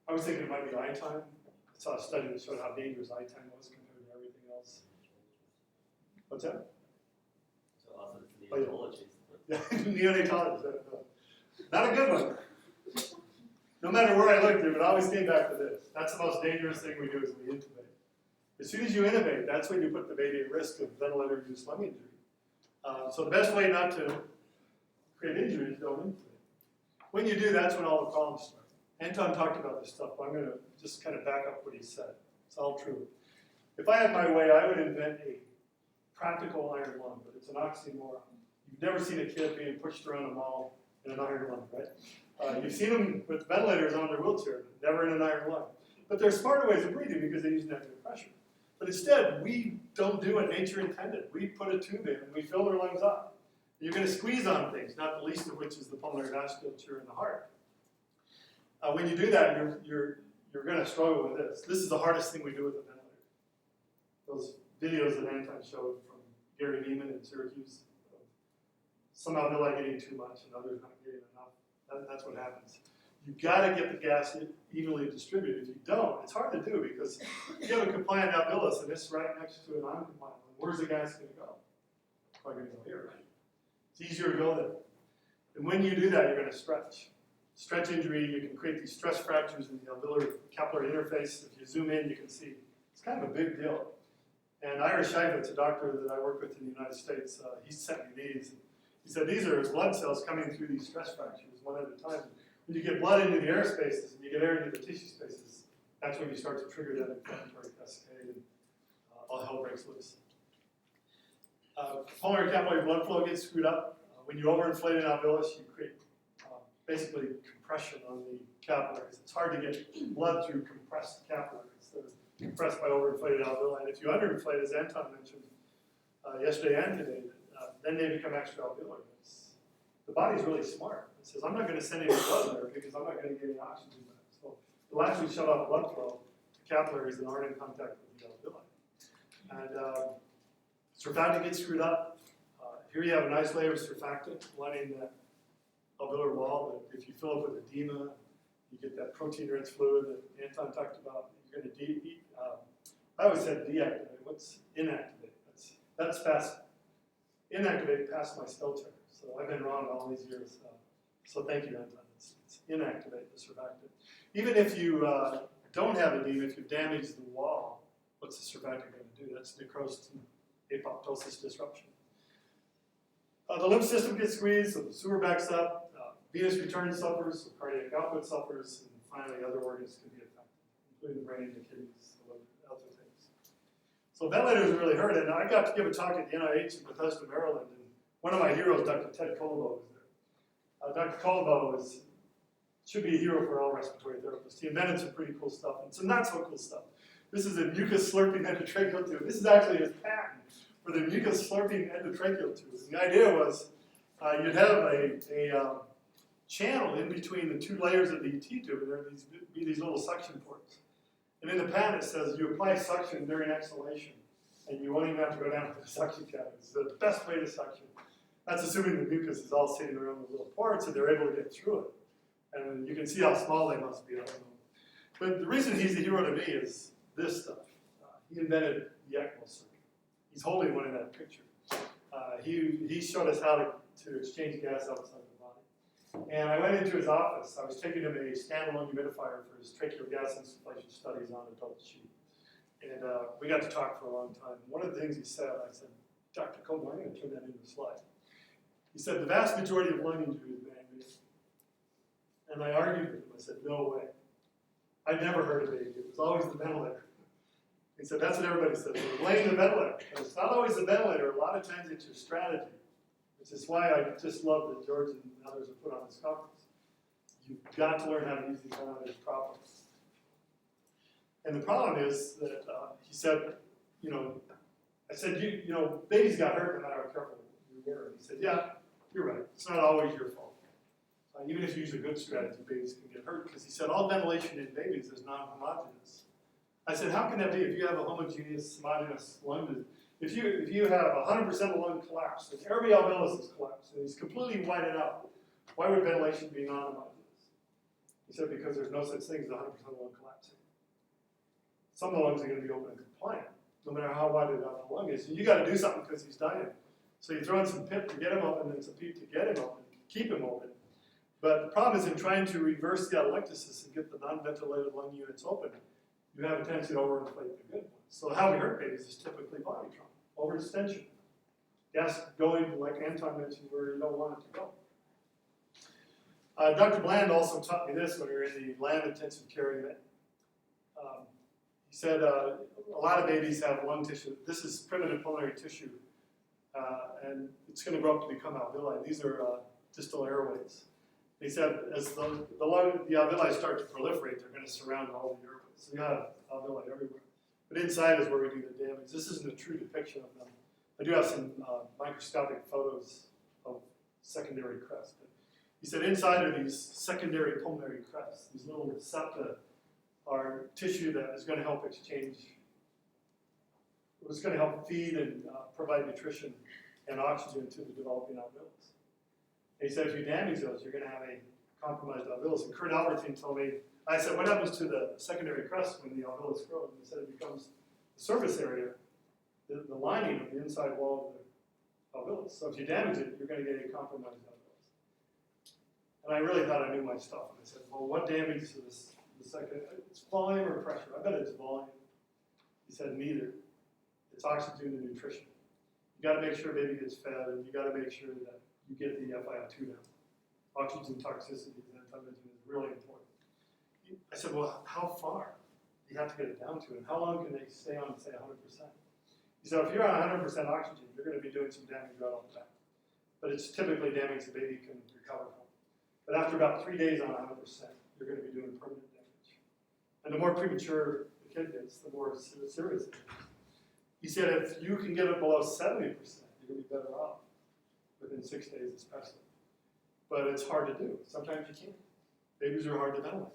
I was thinking it might be eye time. I saw a study that showed how dangerous eye time was compared to everything else. What's that? So also it's neonatology. Yeah, neonatology. Not a good one. No matter where I looked, it would always came back to this. That's the most dangerous thing we do is we intubate. As soon as you intubate, that's when you put the baby at risk of ventilator-induced lung injury. So the best way not to create injury is don't intubate. When you do, that's when all the problems start. Anton talked about this stuff, but I'm going to just kind of back up what he said. It's all true. If I had my way, I would invent a practical iron lung, but it's an oxymoron. You've never seen a kid being pushed around a mall in an iron lung, right? You've seen them with ventilators on their wheelchair, but never in an iron lung. But there's smarter ways of breathing because they use negative pressure. But instead, we don't do what nature intended. We put a tube in and we fill their lungs up. You're going to squeeze on things, not the least of which is the pulmonary vasculature in the heart. When you do that, you're going to struggle with this. This is the hardest thing we do with the ventilator. Those videos that Anton showed from Gary Neiman in Syracuse, some alveoli getting too much and others not getting enough. That's what happens. You've got to get the gas evenly distributed. If you don't, it's hard to do because you have a compliant alveolus and it's right next to a non-compliant one. Where's the gas going to go? It's probably going to go here, right? It's easier to go there. And when you do that, you're going to stretch. Stretch injury, you can create these stress fractures in the alveolar capillary interface. If you zoom in, you can see it's kind of a big deal. And Ira Scheivitz, a doctor that I work with in the United States, he sent me these. He said these are blood cells coming through these stress fractures one at a time. When you get blood into the air spaces and you get air into the tissue spaces, that's when you start to trigger that inflammatory cascade and all hell breaks loose. Pulmonary capillary blood flow gets screwed up. When you overinflate an alveolus, you create basically compression on the capillaries. It's hard to get blood through compressed capillaries. They're compressed by overinflated alveoli. And if you underinflate, as Anton mentioned yesterday and today, then they become extra-alveolar. The body's really smart. It says, I'm not going to send any blood there because I'm not going to get any oxygen back. So it'll actually shut off blood flow to capillaries that aren't in contact with the alveoli. And surfactant gets screwed up. Here you have a nice layer of surfactant lining that alveolar wall. But if you fill it with edema, you get that protein-rich fluid that Anton talked about. You're going to I always said deactivate. What's inactivate? That's fast. Inactivate past my spell checker. So I've been wrong all these years. So thank you, Anton. It's inactivate the surfactant. Even if you don't have edema, if you've damaged the wall, what's the surfactant going to do? That's necrosis and apoptosis disruption. The lymph system gets squeezed, so the sewer backs up. Venous return suffers, so cardiac output suffers, and finally other organs can be affected, including the brain, the kidneys, the liver, other things. So ventilators really hurt, and I got to give a talk at the NIH in Bethesda, Maryland, and one of my heroes, Dr. Ted Colbo, was there. Dr. Colbo should be a hero for all respiratory therapists. He invented some pretty cool stuff and some not so cool stuff. This is a mucus slurping endotracheal tube. This is actually his patent for the mucus slurping endotracheal tube. And the idea was you'd have a channel in between the two layers of the ET tube, and there would be these little suction ports. And in the patent it says you apply suction during exhalation, and you won't even have to go down to the suction cavity. It's the best way to suction. That's assuming the mucus is all sitting around the little ports and they're able to get through it. And you can see how small they must be. I don't know. But the reason he's a hero to me is this stuff. He invented the ECMO circuit. He's holding one in that picture. He showed us how to exchange gas outside the body. And I went into his office. I was taking him a standalone humidifier for his tracheal gas insufflation studies on adult sheep. And we got to talk for a long time. One of the things he said, I said, Dr. Coleman, I'm going to turn that into a slide. He said, the vast majority of lung injury is man-made. And I argued with him. I said, no way. I never heard a baby. It was always the ventilator. He said, that's what everybody says. They're blaming the ventilator. But it's not always the ventilator. A lot of times it's your strategy, which is why I just love that George and others have put on this conference. You've got to learn how to use these ventilators properly. And the problem is that he said, I said, babies got hurt no matter how careful you were. And he said, yeah, you're right. It's not always your fault. Even if you use a good strategy, babies can get hurt. Because he said all ventilation in babies is non-homogeneous. I said, how can that be? If you have a homogeneous, homogeneous lung, if you have 100% of lung collapse, and every alveolus is collapsed, and he's completely whited out, why would ventilation be non-homogeneous? He said, because there's no such thing as 100% of lung collapsing. Some of the lungs are going to be open and compliant, no matter how wide the lung is. And you got to do something because he's dying. So you throw in some PIP to get him open, and some PEEP to get him open, keep him open. But the problem is in trying to reverse the atelectasis and get the non-ventilated lung units open, you have a tendency to overinflate the good ones. So how we hurt babies is typically body trauma, overextension. Gas going, like Anton mentioned, where you don't want it to go. Dr. Bland also taught me this when we were in the lab intensive care unit. He said a lot of babies have lung tissue. This is primitive pulmonary tissue, and it's going to grow up to become alveoli. These are distal airways. He said as the alveoli start to proliferate, they're going to surround all the airways. So you have alveoli everywhere. But inside is where we do the damage. This isn't a true depiction of them. I do have some microscopic photos of secondary crests. But he said inside are these secondary pulmonary crests. These little septa are tissue that is going to help exchange. It's going to help feed and provide nutrition and oxygen to the developing alveolus. He said if you damage those, you're going to have a compromised alveolus. And Kurt Albertine told me, I said, what happens to the secondary crest when the alveolus grows? And he said it becomes the surface area, the lining of the inside wall of the alveolus. So if you damage it, you're going to get a compromised alveolus. And I really thought I knew my stuff. And I said, well, what damage to this? It's volume or pressure? I bet it's volume. He said, neither. It's oxygen and nutrition. You got to make sure baby gets fed, and you got to make sure that you get the FiO2 down. Oxygen toxicity, as Anton mentioned, is really important. I said, well, how far do you have to get it down to, and how long can they stay on, say, 100%? He said, if you're on 100% oxygen, you're going to be doing some damage right off the bat. But it's typically damage the baby can recover from. But after about 3 days on 100%, you're going to be doing permanent damage. And the more premature the kid gets, the more serious it is. He said if you can get it below 70%, you're going to be better off within 6 days especially. But it's hard to do. Sometimes you can't. Babies are hard to ventilate.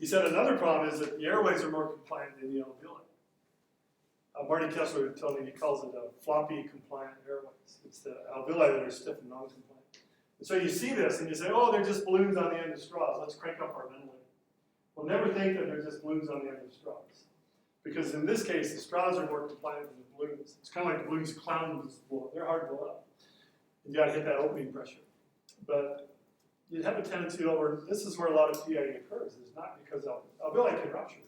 He said another problem is that the airways are more compliant than the alveoli. Marty Kessler told me he calls it a floppy compliant airways. It's the alveoli that are stiff and non-compliant. And so you see this and you say, oh, they're just balloons on the end of straws. Let's crank up our ventilator. Well, never think that they're just balloons on the end of straws. Because in this case, the straws are more compliant than the balloons. It's kind of like the balloons clowns blow. They're hard to blow up. You got to hit that opening pressure. But you have a tendency over, this is where a lot of PIE occurs. It's not because alveoli can rupture,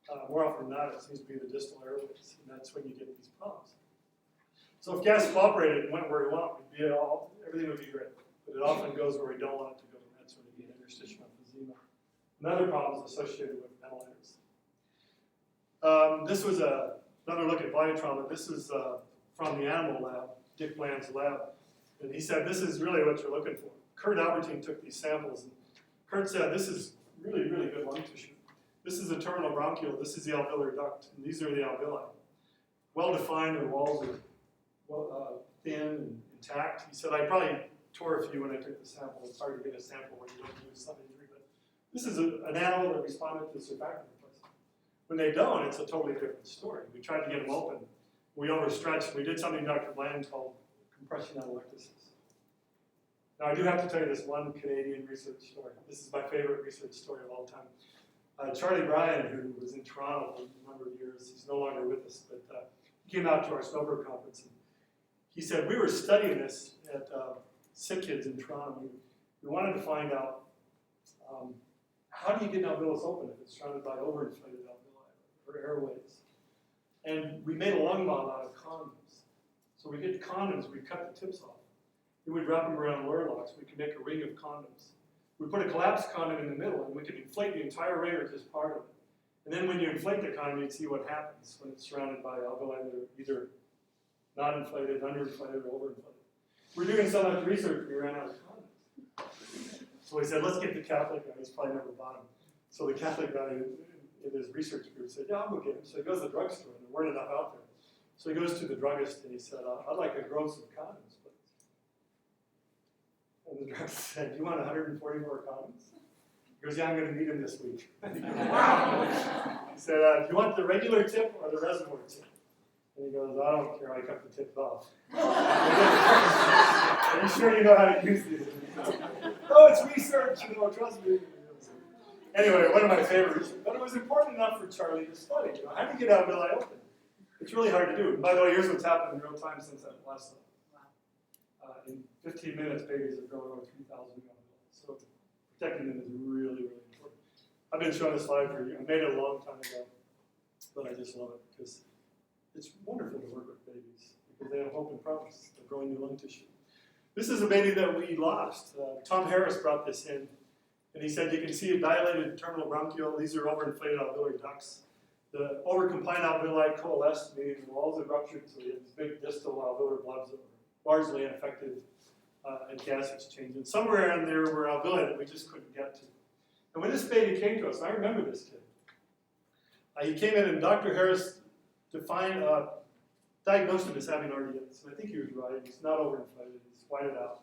but more often than not, it seems to be the distal airways, and that's when you get these problems. So if gas evaporated and went where we want, everything would be great. But it often goes where we don't want it to go, and that's when you get interstitial emphysema. Another problem is associated with ventilators. This was another look at body trauma. This is from the animal lab, Dick Bland's lab. And he said, this is really what you're looking for. Kurt Albertine took these samples, and Kurt said, this is really, really good lung tissue. This is the terminal bronchiole. This is the alveolar duct, and these are the alveoli. Well-defined, the walls are thin and intact. He said, I probably tore a few when I took the sample. It's hard to get a sample where you don't lose some injury, but this is an animal that responded to surfactant replacement. When they don't, it's a totally different story. We tried to get them open. We overstretched. We did something Dr. Bland called compression atelectasis. Now, I do have to tell you this one Canadian research story. This is my favorite research story of all time. Charlie Bryan, who was in Toronto for a number of years, he's no longer with us, but he came out to our snowbird conference, and he said, we were studying this at sick kids in Toronto. We wanted to find out how do you get an alveolus open if it's surrounded by overinflated alveoli or airways? And we made a lung model out of condoms. So we get condoms, we cut the tips off. We would wrap them around lure locks. We could make a ring of condoms. we put a collapsed condom in the middle, and we could inflate the entire ring or just part of it. And then when you inflate the condom, you'd see what happens when it's surrounded by alveoli that are either not inflated, underinflated, or overinflated. We're doing so much research, we ran out of condoms. So we said, let's get the Catholic guy, he's probably never bought them. So the Catholic guy in his research group said, yeah, I'll go get him. So he goes to the drugstore, and there weren't enough out there. So he goes to the druggist, and he said, I'd like a gross of condoms, please. And the druggist said, you want 144 condoms? He goes, yeah, I'm going to need them this week. He goes, wow. He said, do you want the regular tip or the reservoir tip? And he goes, I don't care, I cut the tips off. Are you sure you know how to use these? Oh, it's research, trust me. Anyway, one of my favorites, but it was important enough for Charlie to study. How do you get alveoli open? It's really hard to do. And by the way, here's what's happened in real time since that last time. In 15 minutes, babies have grown over 3,000 alveoli. So protecting them is really, really important. I've been showing this slide for you. I made it a long time ago, but I just love it because it's wonderful to work with babies because they have hope and promise. They're growing new lung tissue. This is a baby that we lost. Tom Harris brought this in, and he said you can see a dilated terminal bronchiole. These are overinflated alveolar ducts. The overcompliant alveoli coalesced, meaning the walls have ruptured, so you have these big distal alveolar blobs that were largely ineffective and gas exchange. And somewhere in there were alveoli that we just couldn't get to. And when this baby came to us, I remember this kid. He came in, and Dr. Harris diagnosed him as having RDS. And I think he was right. He's not overinflated. He's whited out.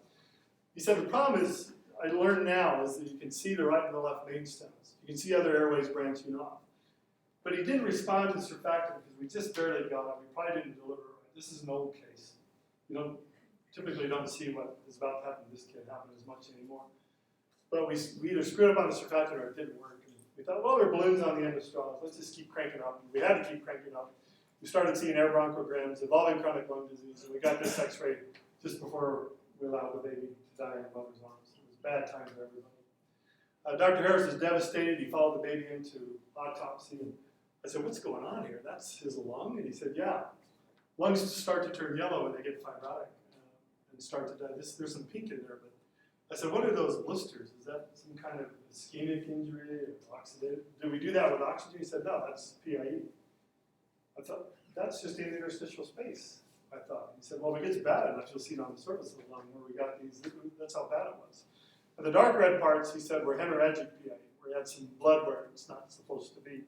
He said the problem is, I learned now, is that you can see the right and the left main stems. You can see other airways branching off. But he didn't respond to surfactant because we just barely got it. We probably didn't deliver it right. This is an old case. You typically don't see what is about to happen to this kid happen as much anymore. But we either screwed up on the surfactant or it didn't work. And we thought, well, there are balloons on the end of straws. Let's just keep cranking up. And we had to keep cranking up. We started seeing air bronchograms, evolving chronic lung disease, and we got this x-ray just before we allowed the baby to die in the mother's arms. It was a bad time for everybody. Dr. Harris was devastated. He followed the baby into autopsy. And I said, what's going on here? That's his lung? And he said, yeah. Lungs start to turn yellow when they get fibrotic and start to die. There's some pink in there. But I said, what are those blisters? Is that some kind of ischemic injury or oxidative? Did we do that with oxygen? He said, no, that's PIE. I thought, that's just in the interstitial space, I thought. He said, well, if it gets bad enough, you'll see it on the surface of the lung where we got these, that's how bad it was. And the dark red parts, he said, were hemorrhagic PIE, where he had some blood where it's not supposed to be.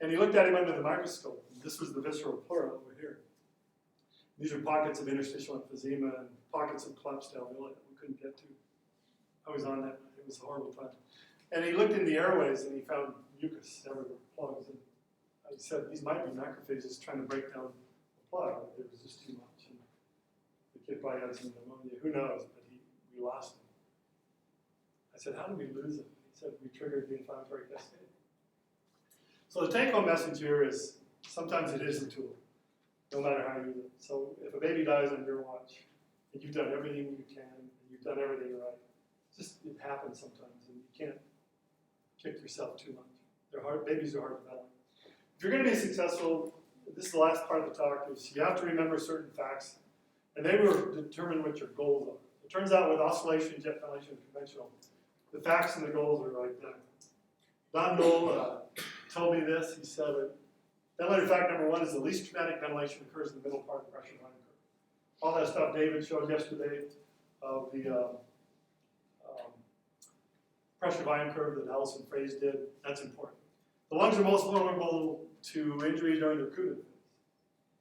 And he looked at him under the microscope. And this was the visceral pleura over here. These are pockets of interstitial emphysema and pockets of collapsed alveoli that we couldn't get to. I was on that. It was a horrible time. And he looked in the airways and he found mucus everywhere, plugs. And I said, these might be macrophages trying to break down the plug. It was just too much. And the kid probably had some pneumonia. Who knows? But we lost him. I said, how did we lose him? He said, we triggered the inflammatory cascade. So the take-home message here is sometimes it is a tool, no matter how you use it. So if a baby dies on your watch, and you've done everything you can, and you've done everything right, it happens sometimes, and you can't kick yourself too much. They're hard. Babies are hard to battle. If you're going to be successful, this is the last part of the talk, is you have to remember certain facts, and they will determine what your goals are. It turns out with oscillation, jet ventilation, and conventional, the facts and the goals are right there. Don Knoll told me this. He said, ventilator fact number one is the least traumatic ventilation occurs in the middle part of the pressure line curve. All that stuff David showed yesterday of the pressure volume curve that Ellis and Fraze did, that's important. The lungs are most vulnerable to injury during their recruitment phase.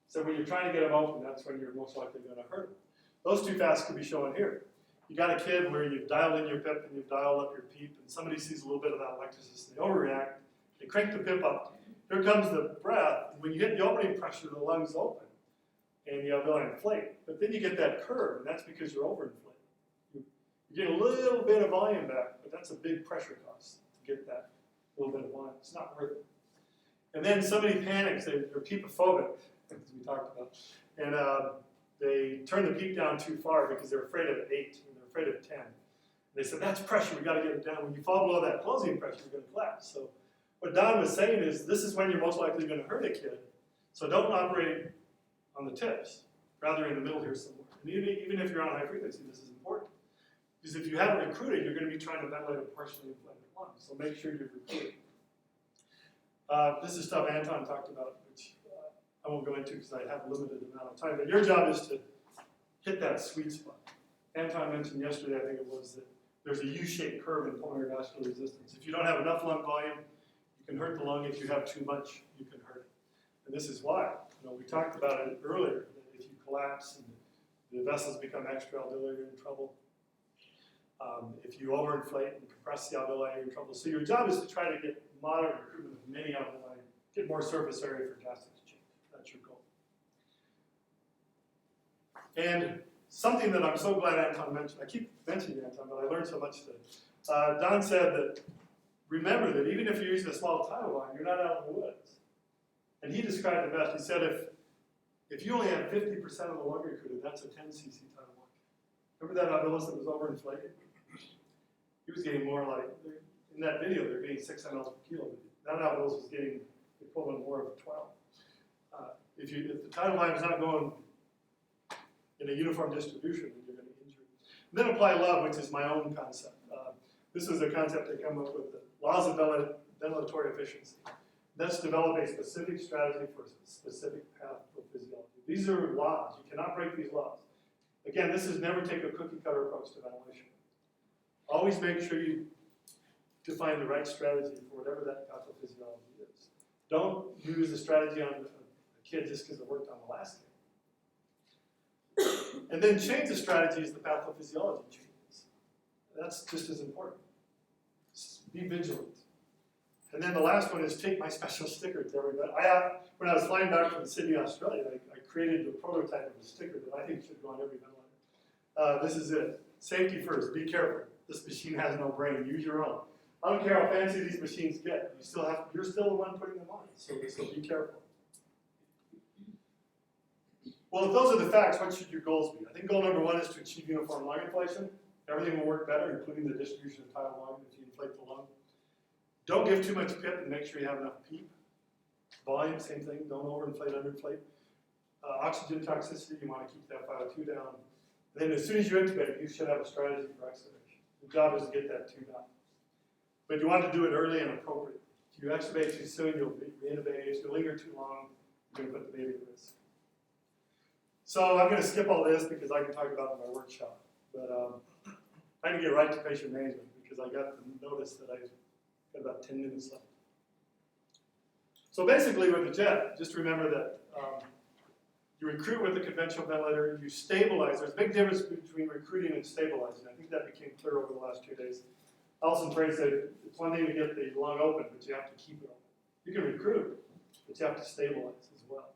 So when you're trying to get them open, that's when you're most likely going to hurt them. Those two facts can be shown here. You got a kid where you've dialed in your PIP and you've dialed up your PEEP, and somebody sees a little bit of that electrosis, and they overreact, they crank the PIP up. Here comes the breath. When you hit the opening pressure, the lungs open, and the alveoli inflate. But then you get that curve, and that's because you're overinflated. You get a little bit of volume back, but that's a big pressure cost to get that little bit of volume. It's not worth it. And then somebody panics. They're PEEPophobic, as we talked about, and they turn the PEEP down too far because they're afraid of 8 and they're afraid of 10. And they said, that's pressure. We got to get it down. When you fall below that closing pressure, you're going to collapse. So what Don was saying is, this is when you're most likely going to hurt a kid. So don't operate on the tips, rather in the middle here somewhere. And even if you're on high frequency, this is important. Because if you haven't recruited, you're going to be trying to ventilate a partially inflated lung. So make sure you're recruiting. This is stuff Anton talked about, which I won't go into because I have a limited amount of time. But your job is to hit that sweet spot. Anton mentioned yesterday, I think it was, that there's a U-shaped curve in pulmonary vascular resistance. If you don't have enough lung volume, you can hurt the lung. If you have too much, you can hurt it. And this is why. We talked about it earlier, that if you collapse and the vessels become extra-alveolar, you're in trouble. If you overinflate and compress the alveoli, you're in trouble. So your job is to try to get moderate recruitment of many alveoli, get more surface area for gas exchange. That's your goal. And something that I'm so glad Anton mentioned, I keep mentioning Anton, but I learned so much today. Don said that, remember that even if you're using a small tidal line, you're not out in the woods. And he described it best. He said if you only have 50% of the lung recruited, that's a 10 cc tidal line. Remember that alveolus that was overinflated? He was getting more like, in that video, they're getting 6 mLs per kilo. That alveolus was getting the equivalent more of 12. If the tidal line is not going in a uniform distribution, then you're going to injure it. And then apply love, which is my own concept. This was a concept I came up with, the laws of ventilatory efficiency. That's develop a specific strategy for a specific pathophysiology. These are laws. You cannot break these laws. Again, this is never take a cookie-cutter approach to ventilation. Always make sure you define the right strategy for whatever that pathophysiology is. Don't use the strategy on a kid just because it worked on the last kid. And then change the strategy as the pathophysiology changes. That's just as important. Just be vigilant. And then the last one is take my special sticker to everybody. When I was flying back from Sydney, Australia, I created a prototype of a sticker that I think should go on every ventilator. This is it. Safety first. Be careful. This machine has no brain. Use your own. I don't care how fancy these machines get. You're still the one putting them on. So be careful. Well, if those are the facts, what should your goals be? I think goal number 1 is to achieve uniform lung inflation. Everything will work better, including the distribution of tidal volume if you inflate the lung. Don't give too much PIP and make sure you have enough PEEP. Volume, same thing. Don't overinflate, underinflate. Oxygen toxicity, you want to keep that 502 down. And then as soon as you intubate, you should have a strategy for extubation. The job is to get that 2 down. But you want to do it early and appropriate. If you extubate too soon, you'll re-intubate. If you linger too long, you're going to put the baby at risk. So I'm going to skip all this because I can talk about it in my workshop. But I'm going to get right to patient management because I got the notice that I've got about 10 minutes left. So basically with the jet, just remember that you recruit with the conventional ventilator, you stabilize. There's a big difference between recruiting and stabilizing. I think that became clear over the last 2 days. Alison Frey said it's one thing to get the lung open, but you have to keep it open. You can recruit, but you have to stabilize as well.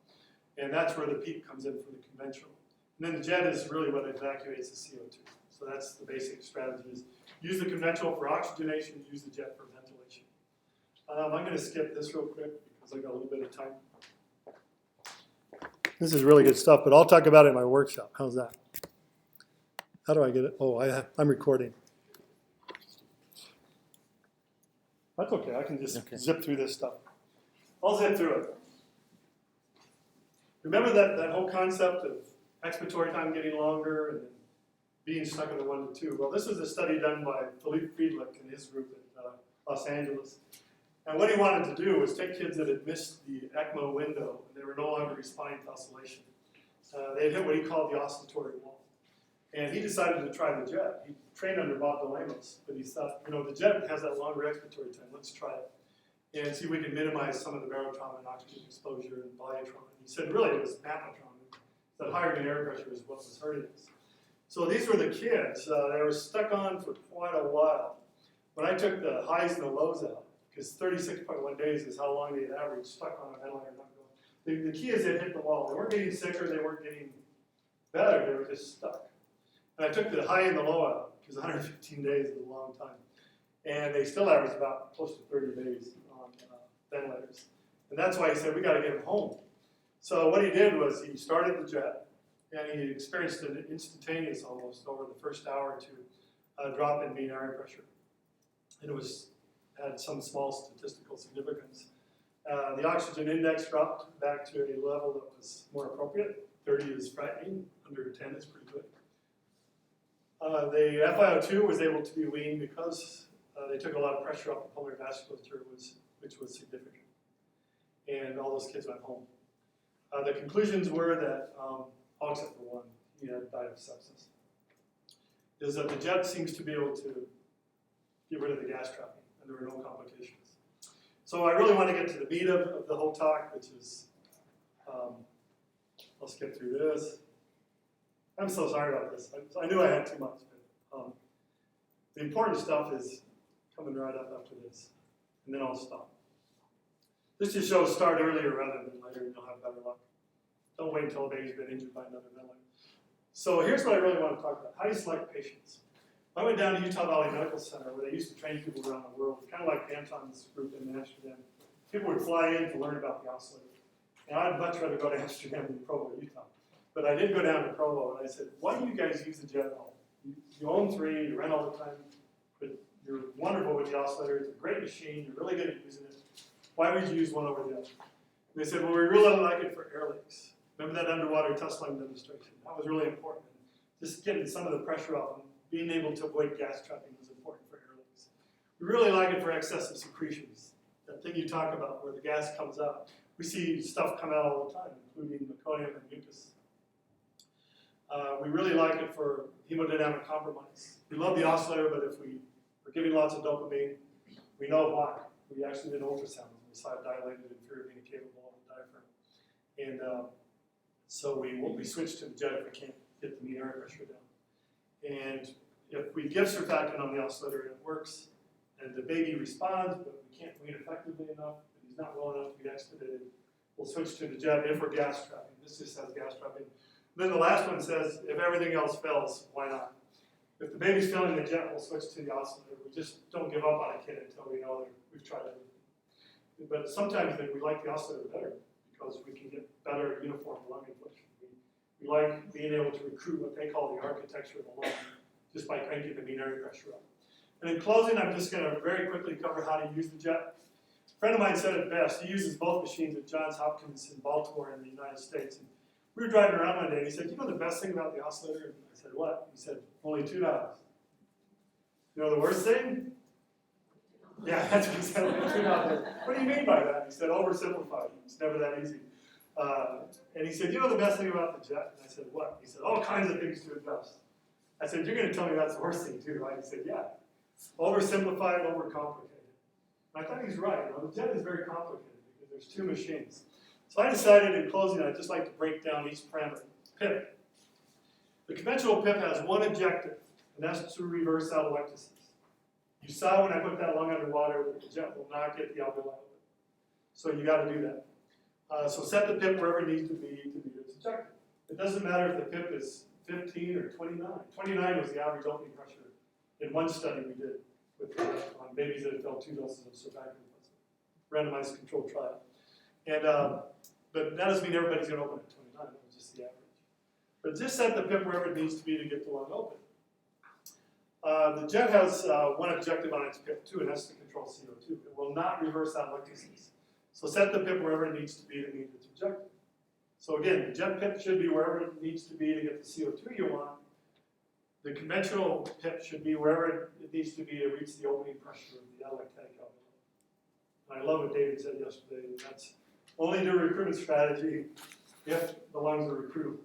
And that's where the PEEP comes in for the conventional. And then the jet is really what evacuates the CO2. So that's the basic strategy is use the conventional for oxygenation, use the jet for ventilation. I'm going to skip this real quick because I've got a little bit of time. This is really good stuff, but I'll talk about it in my workshop. How's that? How do I get it? Oh, I'm recording. That's okay. I can just zip through this stuff. I'll zip through it. Remember that whole concept of expiratory time getting longer and being stuck in the 1 to 2? Well, this was a study done by Philippe Friedlich and his group at Los Angeles. And what he wanted to do was take kids that had missed the ECMO window and they were no longer responding to oscillation. They had hit what he called the oscillatory wall. And he decided to try the jet. He trained under Bob DeLamos, but he thought, the jet has that longer expiratory time. Let's try it and see if we can minimize some of the barotrauma and oxygen exposure and volume trauma. He said, really, it was napotrauma. That higher than air pressure is what was hurting us. So these were the kids. They were stuck on for quite a while. When I took the highs and the lows out, because 36.1 days is how long they had averaged stuck on a ventilator not going. The key is they hit the wall. They weren't getting sicker. They weren't getting better. They were just stuck. And I took the high and the low out because 115 days is a long time. And they still averaged about close to 30 days on ventilators. And that's why he said, we got to get them home. So what he did was he started the jet, and he experienced an instantaneous almost over the first hour or two drop in mean air pressure. And it had some small statistical significance. The oxygen index dropped back to a level that was more appropriate. 30 is frightening, under 10 is pretty good. The FiO2 was able to be weaned because they took a lot of pressure off the pulmonary vasculature, which was significant. And all those kids went home. The conclusions were that, all except for one, he had died of sepsis, is that the jet seems to be able to get rid of the gas trapping, and there were no complications. So I really want to get to the meat of the whole talk, which is, I'll skip through this. I'm so sorry about this. I knew I had too much, but the important stuff is coming right up after this, and then I'll stop. This just shows start earlier rather than later, and you'll have better luck. Don't wait until a baby's been injured by another ventilator. So here's what I really want to talk about. How do you select patients? I went down to Utah Valley Medical Center where they used to train people around the world, kind of like Anton's group in Amsterdam. People would fly in to learn about the oscillator. And I'd much rather go to Amsterdam than Provo, Utah. But I did go down to Provo, and I said, why do you guys use the jet at all? You own 3, you rent all the time, but you're wonderful with the oscillator. It's a great machine. You're really good at using it. Why would you use one over the other? And they said, well, we really like it for air leaks. Remember that underwater test line demonstration? That was really important. Just getting some of the pressure off and being able to avoid gas trapping was important for air leaks. We really like it for excessive secretions. That thing you talk about where the gas comes out. We see stuff come out all the time, including meconium and mucus. We really like it for hemodynamic compromise. We love the oscillator, but if we're giving lots of dopamine, we know why. We actually did ultrasound. We saw it dilated inferior vena capable of the diaphragm. And so we switch to the jet if we can't get the mean air pressure down. And if we give surfactant on the oscillator and it works, and the baby responds, but we can't wean effectively enough, and he's not well enough to be extubated, we'll switch to the jet if we're gas trapping. This just has gas trapping. Then the last one says, if everything else fails, why not? If the baby's failing the jet, we'll switch to the oscillator. We just don't give up on a kid until we know that we've tried everything. But sometimes we like the oscillator better because we can get better uniform lung inflation. We like being able to recruit what they call the architecture of the lung just by cranking the mean air pressure up. And in closing, I'm just going to very quickly cover how to use the jet. A friend of mine said it best. He uses both machines at Johns Hopkins in Baltimore in the United States. And we were driving around one day, and he said, you know the best thing about the oscillator? And I said, what? He said, only $2. You know the worst thing? Yeah, that's what he said, only $2. What do you mean by that? He said, oversimplified. It's never that easy. And he said, you know the best thing about the jet? And I said, what? He said, all kinds of things to adjust. I said, you're going to tell me that's the worst thing too, right? He said, yeah. Oversimplified, overcomplicated. And I thought he's right. You know, the jet is very complicated because there's 2 machines. So I decided in closing, I'd just like to break down each parameter. PIP. The conventional PIP has one objective, and that's to reverse atelectasis. You saw when I put that lung underwater that the jet will not get the alveoli open. So you got to do that. So set the PIP wherever it needs to meet its objective. It doesn't matter if the PIP is 15 or 29. 29 was the average opening pressure in one study we did with on babies that had failed 2 doses of surfactant, randomized controlled trial. And but that doesn't mean everybody's going to open at 29. That was just the average. But just set the PIP wherever it needs to be to get the lung open. The jet has one objective on its PIP too, and that's to control CO2. It will not reverse atelectasis. So set the PIP wherever it needs to be to meet its objective. So again, the jet PIP should be wherever it needs to be to get the CO2 you want. The conventional PIP should be wherever it needs to be to reach the opening pressure of the atelectatic alveoli. And I love what David said yesterday, and that's only do a recruitment strategy if the lungs are recruitable.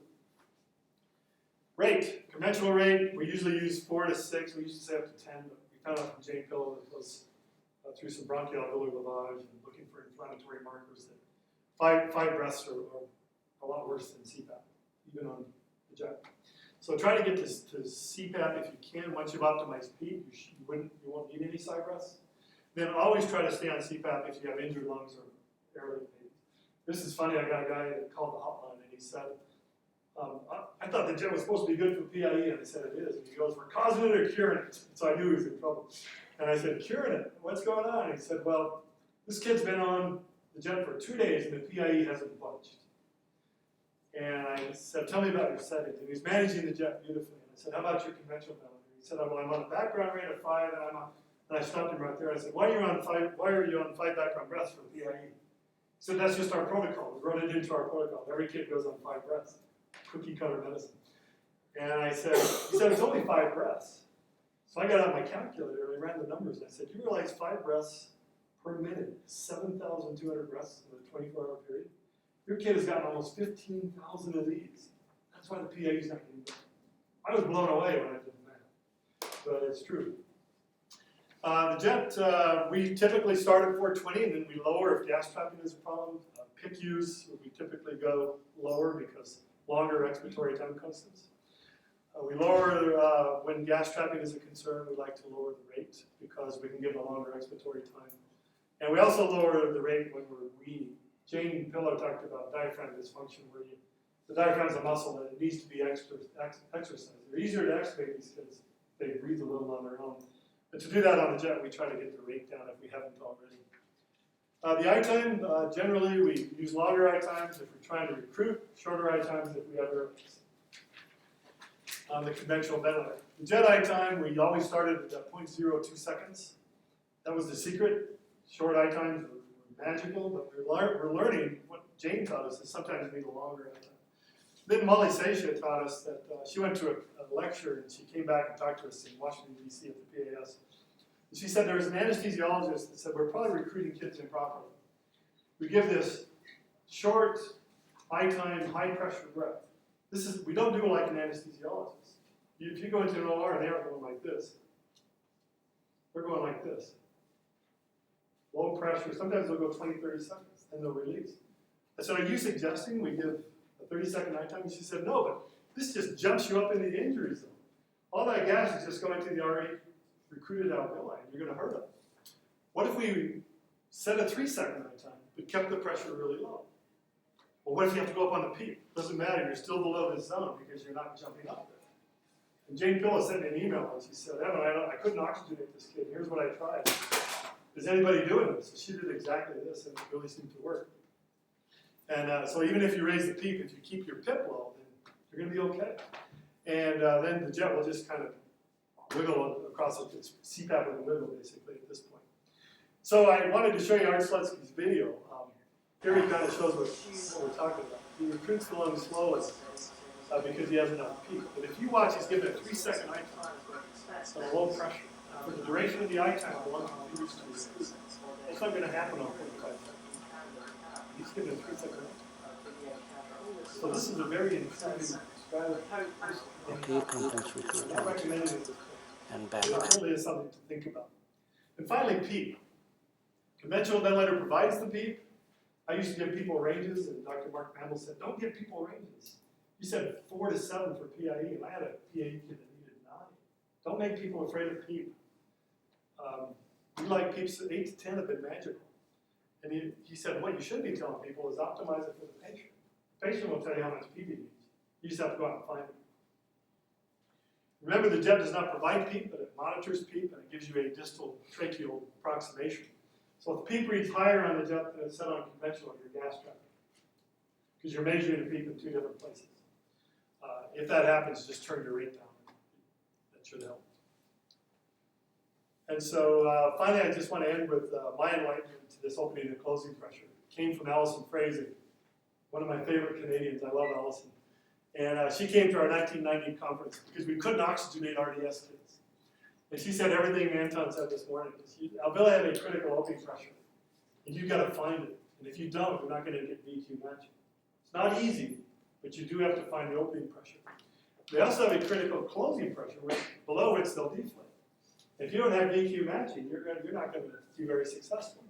Rate, conventional rate, we usually use 4 to 6. We used to say up to 10, but we found out from Jane Pillow that it was through some bronchoalveolar lavage and looking for inflammatory markers that 5 breaths are a lot worse than CPAP, even on the jet. So try to get to CPAP if you can. Once you've optimized peak, you won't need any side breaths. Then always try to stay on CPAP if you have injured lungs or airway babies. This is funny. I got a guy that called the hotline and he said, I thought the jet was supposed to be good for PIE, and I said it is. And he goes, we're causing it or curing it. So I knew he was in trouble. And I said, curing it? What's going on? And he said, well, this kid's been on the jet for 2 days and the PIE hasn't budged. And I said, tell me about your settings. And he's managing the jet beautifully. And I said, how about your conventional ventilator? He said, well, I'm on a background rate of 5, and I stopped him right there. I said, why are you on 5 background breaths for PIE? He said, that's just our protocol. We wrote it into our protocol. Every kid goes on 5 breaths. Cookie cutter medicine. And I said, he said, it's only 5 breaths. So I got out my calculator and I ran the numbers. And I said, you realize 5 breaths per minute, 7,200 breaths in a 24-hour period? Your kid has gotten almost 15,000 of these. That's why the PA's not getting better. I was blown away when I did the math, but it's true. The jet, we typically start at 420 and then we lower if gas trapping is a problem. PICUs, we typically go lower because longer expiratory time constants. We lower when gas trapping is a concern. We like to lower the rate because we can give a longer expiratory time. And we also lower the rate when we're weaning. Jane Pillow talked about diaphragm dysfunction, where the diaphragm is a muscle and it needs to be exercised. They're easier to extubate these kids. They breathe a little on their own. But to do that on the jet, we try to get the rate down if we haven't already. The eye time, generally we use longer eye times if we're trying to recruit, shorter eye times if we have airplanes. On the conventional ventilator. The jet eye time, we always started at 0.02 seconds. That was the secret. Short eye times were magical, but we're learning what Jane taught us is sometimes we need a longer eye time. Then Molly Seisha taught us that she went to a lecture and she came back and talked to us in Washington, D.C. at the PAS. And she said there was an anesthesiologist that said we're probably recruiting kids improperly. We give this short, eye time, high pressure breath. We don't do it like an anesthesiologist. If you go into an OR, they aren't going like this. They're going like this. Low pressure, sometimes they'll go 20, 30 seconds, then they'll release. I said, are you suggesting we give a 30-second eye time? And she said, no, but this just jumps you up in the injury zone. All that gas is just going to the already recruited alveoli, and you're going to hurt them. What if we set a 3-second eye time, but kept the pressure really low? Well, what if you have to go up on the peak? Doesn't matter, you're still below this zone because you're not jumping up there. And Jane Pillow sent me an email and she said, Evan, I couldn't oxygenate this kid. Here's what I tried. Is anybody doing this? So she did exactly this and it really seemed to work. And so even if you raise the PEEP, if you keep your PIP low, then you're going to be okay. And then the jet will just kind of wiggle across it. It's CPAP with a wiggle basically at this point. So I wanted to show you Art Slutsky's video. Here he kind of shows what we're talking about. He recruits the lungs slowly because he has enough PEEP. But if you watch, he's given a 3-second eye time on a low pressure. For the duration of the eye time, the lung continues to recruit. That's not going to happen on 45 seconds. He's given a 3-second eye time. So this is a very intriguing strategy. Okay, conference recruitment. I recommend it at this point. And back. It really is something to think about. And finally, PEEP. Conventional ventilator provides the PEEP. I used to give people ranges, and Dr. Mark Mamble said, don't give people ranges. He said 4 to 7 for PIE, and I had a PIE kid that needed 9. Don't make people afraid of PEEP. We like PEEPs, 8 to 10 have been magical. And he said, what you should be telling people is optimize it for the patient. The patient will tell you how much PEEP he needs. You just have to go out and find it. Remember, the jet does not provide PEEP, but it monitors PEEP, and it gives you a distal tracheal approximation. So if the PEEP reads higher on the jet than it's set on conventional, you're gas trapping. Because you're measuring the PEEP in 2 different places. If that happens, just turn your rate down. That should help. And so finally, I just want to end with my enlightenment to this opening and closing pressure. It came from Allison Frazee, one of my favorite Canadians. I love Allison. And she came to our 1990 conference because we couldn't oxygenate RDS kids. And she said everything Anton said this morning. Alveoli have a critical opening pressure, and you've got to find it. And if you don't, you're not going to get VQ matching. It's not easy, but you do have to find the opening pressure. They also have a critical closing pressure, which below which they'll deflate. If you don't have VQ matching, you're not going to be very successful.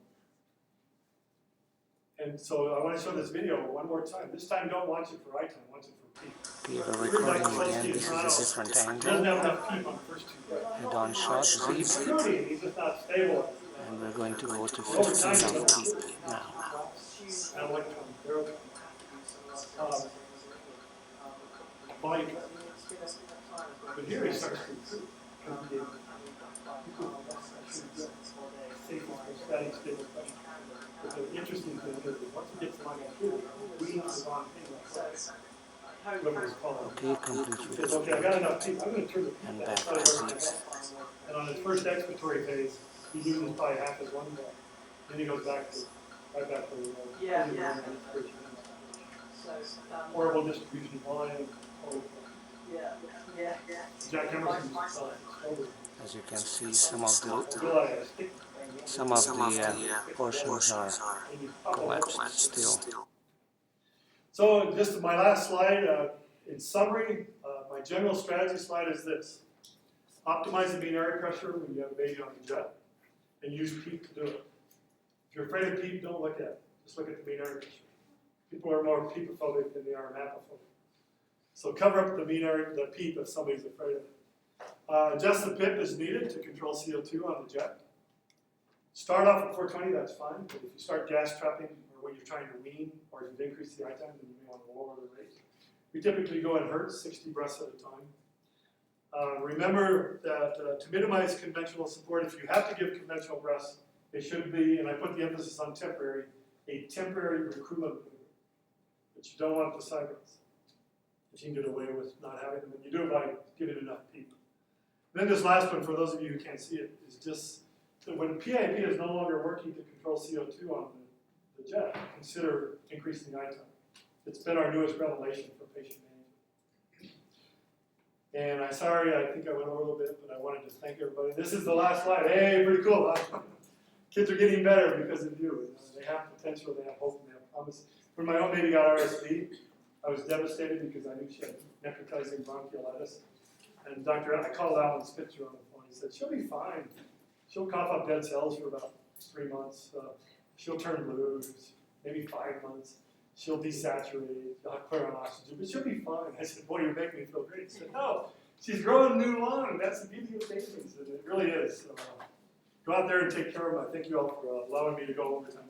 And so I want to show this video one more time. This time, don't watch it for eye time, watch it for PEEP. We have a recording again. This is a different Doesn't angle. have enough PEEP on the first 2 breaths. Head on shot, sleep. He's just not stable. And we're going to go to 15 on PEEP now. And electron, body. But here he starts to recruit. Static stable pressure. But the interesting thing is that once he gets the line through, we need to run Okay, complete he says, okay, I got enough PEEP. I'm going to turn the PEEP And back. back That's to not working. sleep. And on his first expiratory phase, he uses probably half his one breath. Then he goes back to right back to the horrible distribution of volume. Jack Emerson. As you can see, some of the portions are collapsed still. So just my last slide, in summary, my general strategy slide is this. Optimize the mean area pressure when you have a baby on the jet, and use PEEP to do it. If you're afraid of PEEP, don't look at it. Just look at the mean area pressure. People are more PEEP-phobic than they are mapophobic. So cover up the mean area, the PEEP if somebody's afraid of it. Adjust the PIP as needed to control CO2 on the jet. Start off at 420, that's fine, but if you start gas trapping or when you're trying to wean or you've increased the I time, then you may want to lower the rate. We typically go in hertz, 60 breaths at a time. Remember that to minimize conventional support, if you have to give conventional breaths, it should be, and I put the emphasis on temporary, a temporary recruitment maneuver. But you don't want the side breaths. If you can get away with not having them, and you do it by giving enough PEEP. And then this last one, for those of you who can't see it, is just that when PIP is no longer working to control CO2 on the jet, consider increasing the I time. It's been our newest revelation for patient management. And I'm sorry, I think I went over a little bit, but I wanted to thank everybody. This is the last slide. Hey, pretty cool, huh? Kids are getting better because of you. They have potential, they have hope, and they have promise. When my own baby got RSV, I was devastated because I knew she had necrotizing bronchiolitis. And I called Alan Spitzer on the phone. He said, she'll be fine. She'll cough up dead cells for about 3 months. She'll turn blue, maybe 5 months. She'll desaturate. You'll have to put her on oxygen, but she'll be fine. I said, boy, you're making me feel great. He said, no, she's growing new lung. That's the beauty of babies, and it really is. So, go out there and take care of them. I thank you all for allowing me to go over time.